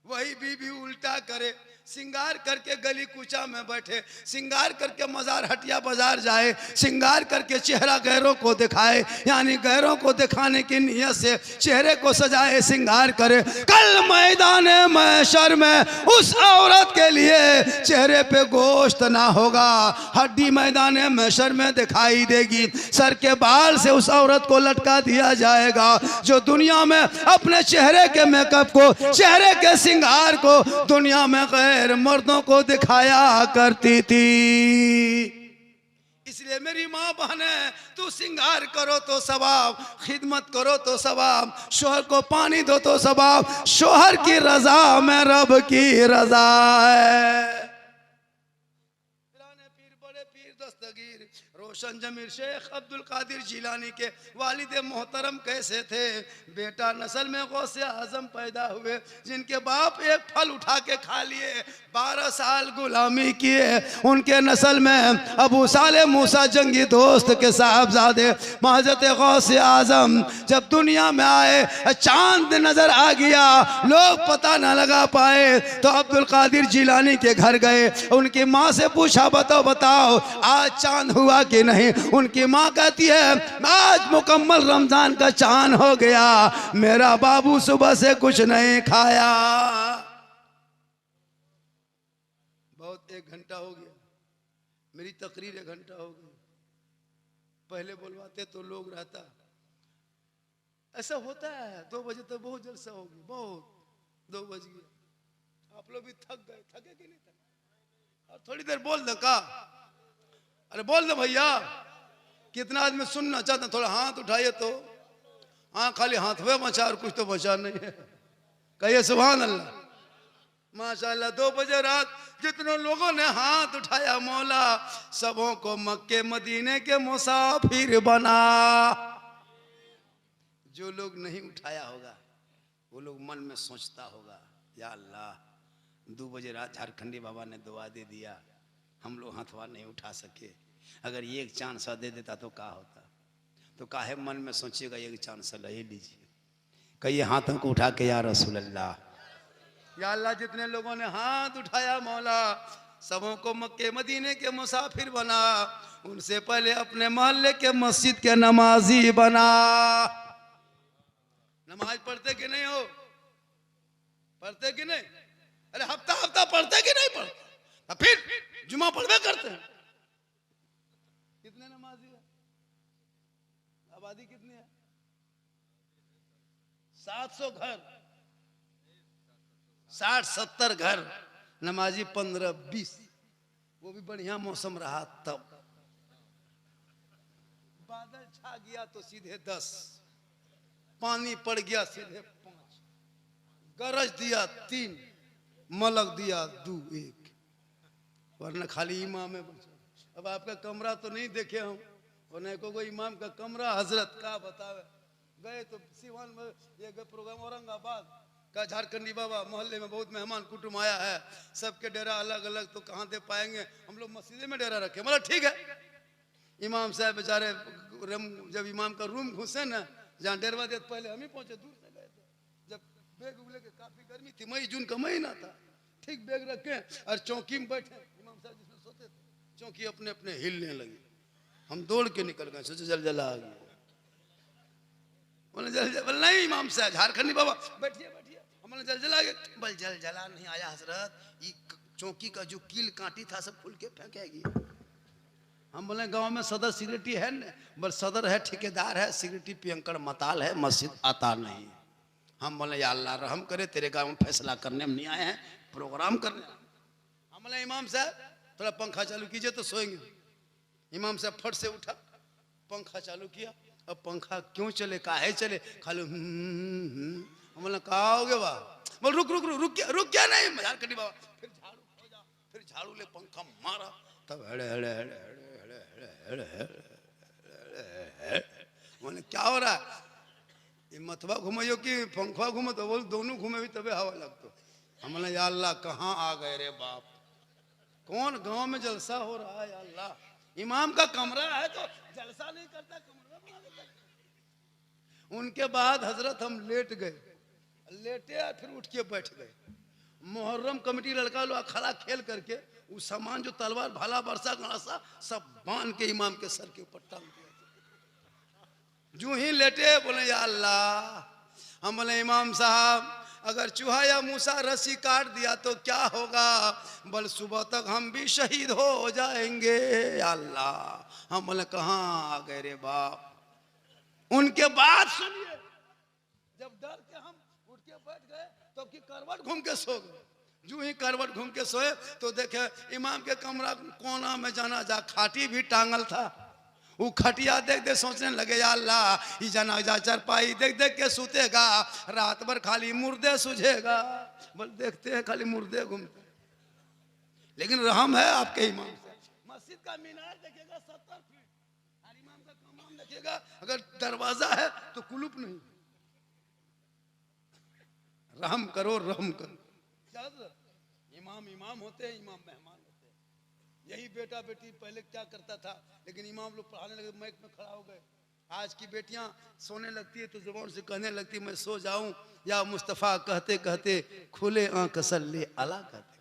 वही बीवी उल्टा करे, श्रृंगार करके गली कूचा में बैठे, श्रृंगार करके मजार हटिया बाजार जाए, श्रृंगार करके चेहरा गैरों को दिखाए, यानी गैरों को दिखाने की नियत से चेहरे को सजाए, श्रृंगार करे। कल मैदान महशर में उस औरत के लिए चेहरे पे गोश्त ना होगा, हड्डी मैदान महशर में दिखाई देगी। सर के बाल से उस औरत को लटका दिया जाएगा जो दुनिया में अपने चेहरे के मेकअप को, चेहरे के श्रृंगार को दुनिया में मर्दों को दिखाया करती थी। इसलिए मेरी माँ बहने, तू श्रृंगार करो तो सवाब, खिदमत करो तो सवाब, शोहर को पानी दो तो सवाब, शोहर की रजा में रब की रजा है। पुराने पीर, बड़े पीर, दस्तगीर रोशन जमीर शेख अब्दुल कादिर जिलानी के वालिद मोहतरम कैसे थे? बेटा नस्ल में गौसे आजम पैदा हुए, जिनके बाप एक फल उठा के खा लिए, 12 साल गुलामी किए। उनके नस्ल में अबू साले मूसा जंगी दोस्त के साहबजादे महजत गौसे आजम जब दुनिया में आए, चांद नजर आ गया, लोग पता न लगा पाए तो अब्दुल कादिर जिलानी के घर गए। उनकी माँ से पूछा, बताओ आज चांद हुआ कि नहीं? उनकी माँ कहती है आज मुकम्मल रमजान का चांद हो गया, मेरा बाबू सुबह से कुछ नहीं खाया। बहुत 1 घंटा हो गया, मेरी तकरीर 1 घंटा हो गई। पहले बुलवाते तो लोग रहता, ऐसा होता है। 2 बजे तक बहुत जलसा होगी, बहुत 2 बज गए, आप लोग भी थक गए, थके कि नहीं थके? और थोड़ी देर बोल दे का, अरे बोल दे भैया, कितना आदमी सुनना चाहते? थोड़ा हाथ उठाइए तो। हाँ, खाली हाथ में बचा और कुछ तो बचा नहीं है। कहिए सुभान अल्लाह, माशाअल्लाह। 2 बजे रात जितने लोगों ने हाथ उठाया, मौला सबों को मक्के मदीने के मुसाफिर बना। जो लोग नहीं उठाया होगा वो लोग मन में सोचता होगा, या अल्लाह 2 बजे रात झारखंडी बाबा ने दुआ दे दिया, हम लोग हाथवा नहीं उठा सके, अगर ये 1 चांद सा दे देता तो क्या होता? तो काहे मन में सोचिएगा, 1 चांद सा ले लीजिए। कहिए हाथों को उठा के या रसूल अल्लाह, या अल्लाह जितने लोगों ने हाथ उठाया मौला सबों को मक्के मदीने के मुसाफिर बना, उनसे पहले अपने मोहल्ले के मस्जिद के नमाजी बना। नमाज पढ़ते कि नहीं हो? पढ़ते कि नहीं? अरे हफ्ता हफ्ता पढ़ते कि नहीं पढ़ते? फिर जुमा पढ़वे करते हैं। कितने नमाजी है? आबादी कितनी है? 700 घर, 60-70 घर, नमाजी 15-20। वो भी बढ़िया मौसम रहा तब। बादल छा गया तो सीधे 10, पानी पड़ गया सीधे 5, गरज दिया 3, मलक दिया 2-1, वरना खाली इमाम में बचा। अब आपका कमरा तो नहीं देखे हम, और नहीं कोई इमाम का कमरा, हजरत का बतावे। गए तो सिवान में ये गए प्रोग्राम, औरंगाबाद का झारखंडी बाबा मोहल्ले में बहुत मेहमान कुटुंब आया है, सबके डेरा अलग अलग, तो कहाँ दे पाएंगे, हम लोग मस्जिद में डेरा रखे। मतलब ठीक है। इमाम साहब बेचारे जब इमाम का रूम घुसे ना, जहाँ डेरवा देते पहले हम ही पहुंचे, दूर से गए थे। जब बैग लेके, काफी गर्मी थी, मई जून का महीना था, ठीक बैग रखे और चौकी में बैठे, इमाम साहब जिसमें सोते थे, चौकी अपने अपने हिलने लगी। हम दौड़ के निकल गए, सोचे जलजला आ गया। बोले जलजला नहीं इमाम साहब, झारखंडी बाबा बैठिए बैठिए। हमने जलजला गए, बोल जलजला नहीं आया हजरत, ये चौकी का जो कील कांटी था सब खुल के फेंकेगी। हम बोले गांव में सदर सिक्योरिटी है न? बोल सदर है, ठेकेदार है, सिक्योरिटी पियंकड़ मताल है, मस्जिद आता नहीं। हम बोले या अल्लाह रहम करे, तेरे गांव में फैसला करने में नहीं आए हैं, प्रोग्राम करने। हम बोले इमाम साहब थोड़ा पंखा चालू कीजिए तो सोएंगे। इमाम साहब फट से उठा, पंखा चालू किया। अब पंखा क्यों चले, काहे चले? खाली हम बोले कहा हो गया बा? बोल रुक रुक रुक रुक क्या नहीं, मजाक कटी बाबा। फिर झाड़ू खोजा, फिर झाड़ू ले पंखा मारा, तब हेड़े हेड़े हेड़े बोले क्या हो रहा है? ये मतवा घुमाइयो कि पंखा घूमे? तो बोल दोनों घूमे भी तबे हवा लगतो। हमने या अल्लाह कहाँ आ गए रे बाप, कौन गांव में जलसा हो रहा है? या अल्लाह, इमाम का कमरा है तो जलसा नहीं करता, कमरा बना देता। उनके बाद हजरत हम लेट गए, लेटे फिर उठ के बैठ गए। मुहर्रम कमेटी लड़का लोग अखाड़ा खेल करके वो सामान जो तलवार भाला बरसा गणासा सब बांध के इमाम के सर के ऊपर टांग दिया। जो ही लेटे बोले या अल्लाह। हम बोले इमाम साहब अगर चूहा या मूसा रस्सी काट दिया तो क्या होगा? बल सुबह तक हम भी शहीद हो जाएंगे। या अल्लाह। हम बोले कहाँ आ गए रे बाप। उनके बाद सुनिए, जब डर के हम उठ के बैठ गए तो कि करवट घूम के सो गए। जो ही करवट घूम के सोए तो देखे इमाम के कमरा कोना में जनाजा खाटी भी टांगल था। वो खटिया देख देख सोचने लगे या अल्लाह ये जनाजा चरपाई देख देख के सुतेगा, रात भर खाली मुर्दे सुझेगा। बल देखते हैं खाली मुर्दे घूमते, लेकिन रहम है आपके इमाम से। मस्जिद का मीनार देखेगा 70 फीट, देखिएगा, अगर दरवाजा है तो कुलूप नहीं। रहम करो, रहम करो। क्या इमाम इमाम होते हैं, इमाम मेहमान होते हैं। यही बेटा बेटी पहले क्या करता था, लेकिन इमाम लोग पढ़ाने लगे, माइक में खड़ा हो गए। आज की बेटियां सोने लगती है तो जुबान से कहने लगती मैं सो जाऊं, या मुस्तफ़ा कहते कहते खुले आंख सल्ले अला कहते।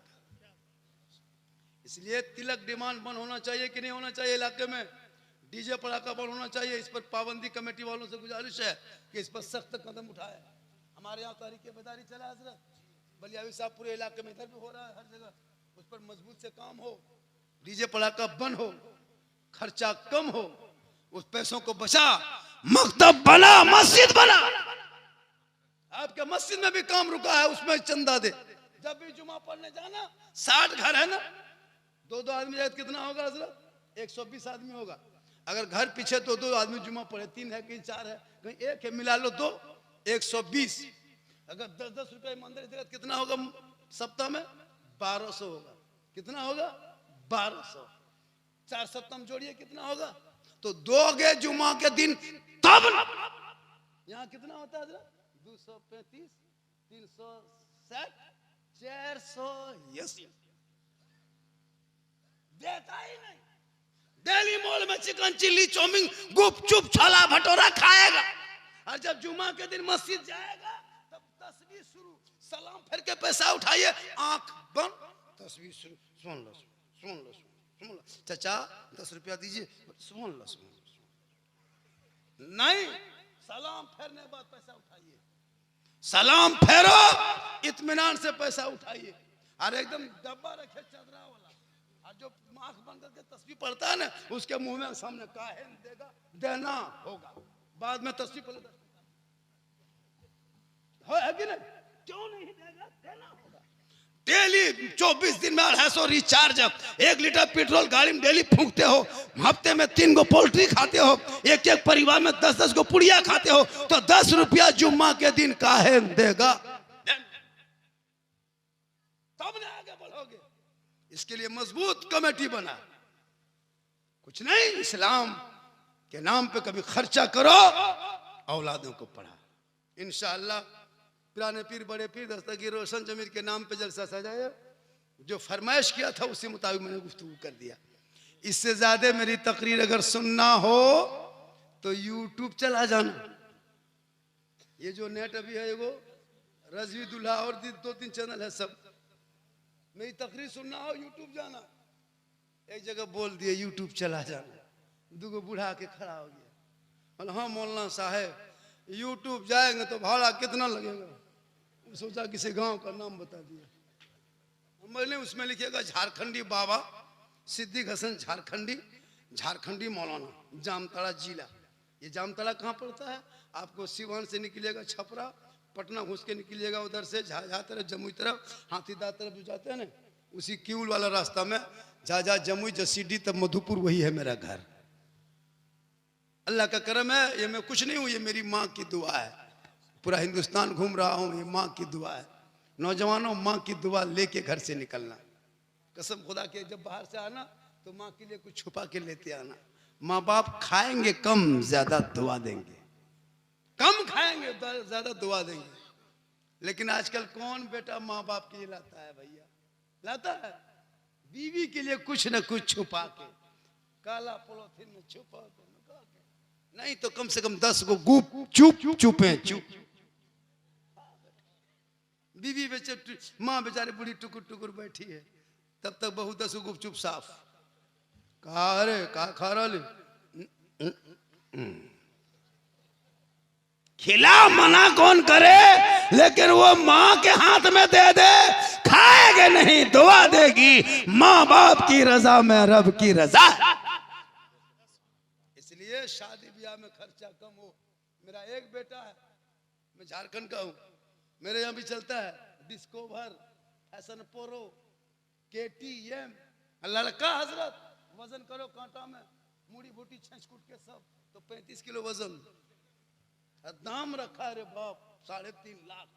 इसलिए तिलक डिमांड बंद होना चाहिए कि नहीं होना चाहिए इलाके में। डीजे पड़ाका बंद होना चाहिए। इस पर पाबंदी कमेटी वालों से गुजारिश है कि इस पर सख्त कदम उठाए। हमारे यहाँ तारीख बेदारी चला हजरत, बलियावी साहब पूरे इलाके में, इधर भी हो रहा है हर जगह। उस पर मजबूत से काम हो, डीजे पड़ाका बंद हो, खर्चा कम हो, उस पैसों को बचा, मकतब बना, मस्जिद बना। आपके मस्जिद में भी काम रुका है, उसमें चंदा दे। जब भी जुमा पढ़ने जाना, 60 घर है ना, 2-2 आदमी जाए कितना होगा हजरत? 120 आदमी होगा। अगर घर पीछे तो 2 आदमी जुमा पढ़े, 3 है कहीं 4 है कहीं 1 है, मिला लो तो 120। अगर 10-10 रुपए मंदिर देगा कितना होगा सप्ताह में? 1200 होगा। कितना होगा? 1200। 4 सप्ताह में जोड़िए कितना होगा? तो दोगे जुमा के दिन तब यहाँ कितना होता है? 235, 360, 480 देता ही नहीं। दिल्ली मॉल में चिकन चिल्ली चाउमीन गुपचुप छोला भटूरा खाएगा, और जब जुमा के दिन मस्जिद जाएगा तब तस्बीह शुरू, सलाम फिर के पैसा उठाइए, आंख बंद, तस्बीह शुरू। सुन लो सुन लो सुन लो, चाचा 10 रुपया दीजिए, सुन लो सुन लो। नहीं, सलाम फेरने बाद पैसा उठाइए। सलाम फेरो, इत्मीनान से पैसा उठाइए, और एकदम डब्बा रखे चदरा वाला। और जो आंख बंद करके तस्बीह पढ़ता है ना, उसके मुंह में सामने काहे देगा, देना होगा। बाद में तस्बीह पढ़े है कि नहीं? क्यों नहीं देगा? देना होगा। डेली 24 दिन में 250 रिचार्ज, 1 लीटर पेट्रोल गाड़ी में डेली फूंकते हो, हफ्ते में 3 गो पोल्ट्री खाते हो, एक परिवार में 10-10 गो पुड़िया खाते हो, तो 10 रुपया जुम्मा के दिन काहे देगा? तब ना आगे बढ़ोगे। इसके लिए मजबूत कमेटी बना। कुछ नहीं, इस्लाम के नाम पे कभी खर्चा करो, औलादों को पढ़ा। इंशाअल्लाह पुराने पीर बड़े पीर दस्तगीर रोशन जमीर के नाम पे जलसा सजाया। जो फरमाइश किया था उसी मुताबिक मैंने गुफ्तगू कर दिया। इससे ज्यादा मेरी तकरीर अगर सुनना हो तो यूट्यूब चला जाना। ये जो नेट अभी है, वो रजवी दुल्हा और 2-3 चैनल है सब। मेरी तकरीर सुनना हो यूट्यूब जाना। एक जगह बोल दिए यूट्यूब चला जाना, 2 बूढ़ा के खड़ा हो गया, बोला हाँ मौलाना साहब यूट्यूब जाएंगे तो भाड़ा कितना लगेगा? सोचा किसी गांव का नाम बता दिया। मैंने उसमें लिखिएगा झारखंडी बाबा सिद्दीक हसन झारखंडी मौलाना, जामताड़ा जिला। ये जामताड़ा कहाँ पड़ता है? आपको सिवान से निकलिएगा छपरा, पटना घुस के निकलिएगा उधर से झाझा तरफ, जमुई तरफ, हाथीदार तरफ जो जाते हैं ना, उसी क्यूल वाला रास्ता में झाझा जमुई जसीडी तब मधुपुर, वही है मेरा घर। अल्लाह का करम है, ये मैं कुछ नहीं हूँ, ये मेरी माँ की दुआ है। पूरा हिंदुस्तान घूम रहा हूँ, ये माँ की दुआ है। नौजवानों, माँ की दुआ लेके घर से निकलना। कसम खुदा के, जब बाहर से आना तो माँ के लिए कुछ छुपा के लेते आना। माँ बाप खाएंगे कम, ज्यादा दुआ देंगे। कम खाएंगे, ज्यादा दुआ देंगे। लेकिन आजकल कौन बेटा माँ बाप के लिए लाता है? भैया लाता है बीवी के लिए कुछ न कुछ छुपा के, काला पॉलिथीन में छुपा के, नहीं तो कम से कम 10 गो गुप चुपे चुप। बीवी माँ बेचारी बूढ़ी टुकुर टुकुर बैठी है, तब तक बहू 10 गुप चुप साफ। कहा अरे कहा खा रहा खिला, मना कौन करे, लेकिन वो माँ के हाथ में दे दे, खाएगे नहीं, दुआ देगी। माँ बाप की रजा में रब की रजा। इसलिए शादी ब्याह में खर्चा कम हो। मेरा एक बेटा है, मैं झारखंड का हूँ, मेरे यहाँ भी चलता है डिस्कवर, फैशन प्रो, KTM। लड़का हजरत वजन करो कांटा में, मुड़ी बूटी छेंच कूट के सब, तो 35 किलो वजन। दाम रखा है रे बाप, 3.5 लाख।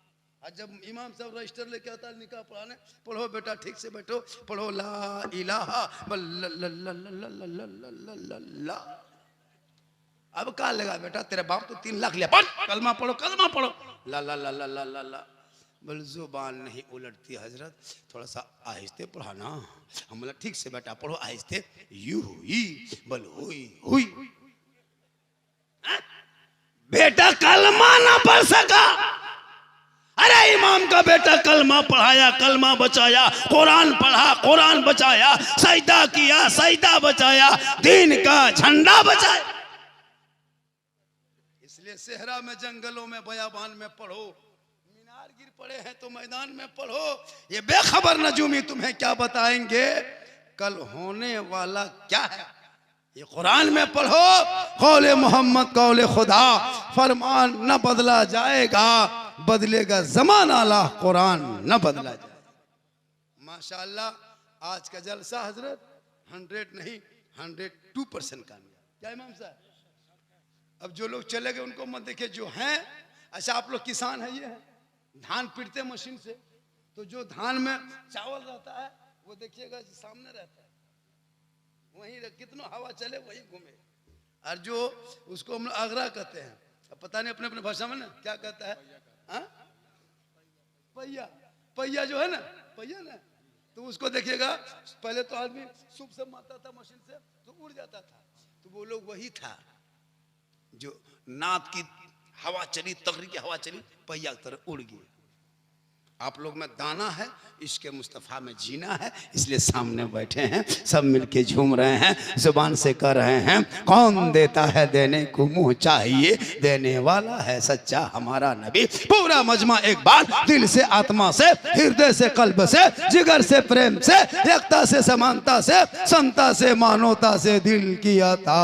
और जब इमाम साहब रजिस्टर लेके आता है निकाह पढ़ाने, पढ़ो बेटा ठीक से बैठो, पढ़ो ला इलाहा ला। अब कहा लगा बेटा, तेरे बाप तो 3 लाख लिया, पढ़ कलमा पढ़ो, कलमा पढ़ो। ला ला ला ला ला ला ला, बोल जुबान नहीं उलटती हजरत, थोड़ा सा आहिस्ते पढ़ाना। हम बोला ठीक से बेटा पढ़ो आहिस्ते, यू हुई बोल हुई हुई। बेटा कलमा ना पढ़ सका, अरे इमाम का बेटा कलमा पढ़ाया, कलमा बचाया, कुरान पढ़ा, कुरान बचाया, सजदा किया, सजदा बचाया, दीन का झंडा बचाया। इसलिए सेहरा में, जंगलों में, बयाबान में पढ़ो, मीनार गिर पड़े हैं तो मैदान में पढ़ो। ये बेखबर नजूमी तुम्हें क्या बताएंगे कल होने वाला क्या है, ये कुरान में पढ़ो। कौले मोहम्मद कौले खुदा, फरमान न बदला जाएगा, बदलेगा जमाना ला, कुरान न बदला जाए। माशाअल्लाह आज का जलसा हजरत 100 नहीं 102% कामयाब। क्या इमाम साहब? अब जो लोग चले गए उनको मत देखिए, जो हैं। अच्छा आप लोग किसान है, ये है धान पीटते मशीन से, तो जो धान में चावल रहता है वो देखिएगा सामने रहता है, वहीं कितना हवा चले वहीं घूमे। और जो उसको हम आगरा कहते हैं, अब पता नहीं अपने अपने भाषा में ना क्या कहता है, पहिया, पहिया जो है ना, पहिया ना, तो उसको देखिएगा पहले तो आदमी सूप से मारता था मशीन से तो उड़ जाता था, तो वो लोग वही था जो नाद की हवा चली, तगड़ी की हवा चली, पहिया की तरह उड़ गई। आप लोग में दाना है, इश्क़ मुस्तफ़ा में जीना है, इसलिए सामने बैठे हैं सब मिलके झूम रहे हैं, जुबान से कह रहे हैं कौन देता है देने को मुंह चाहिए, देने वाला है सच्चा हमारा नबी। पूरा मजमा एक बार दिल से, आत्मा से, हृदय से, कल्ब से, जिगर से, प्रेम से, एकता से, समानता से, समता से, मानवता से दिल किया था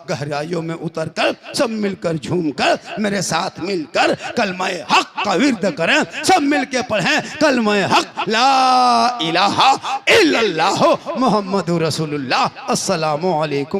गहराइयों में उतर कर सब मिलकर झूम कर मेरे साथ मिलकर कलमा हक का विर्द करें, सब मिलके पढ़ें कलमा हक ला इलाहा इल्लल्लाह मुहम्मदुर रसूलुल्लाह। अस्सलामु अलैकुम।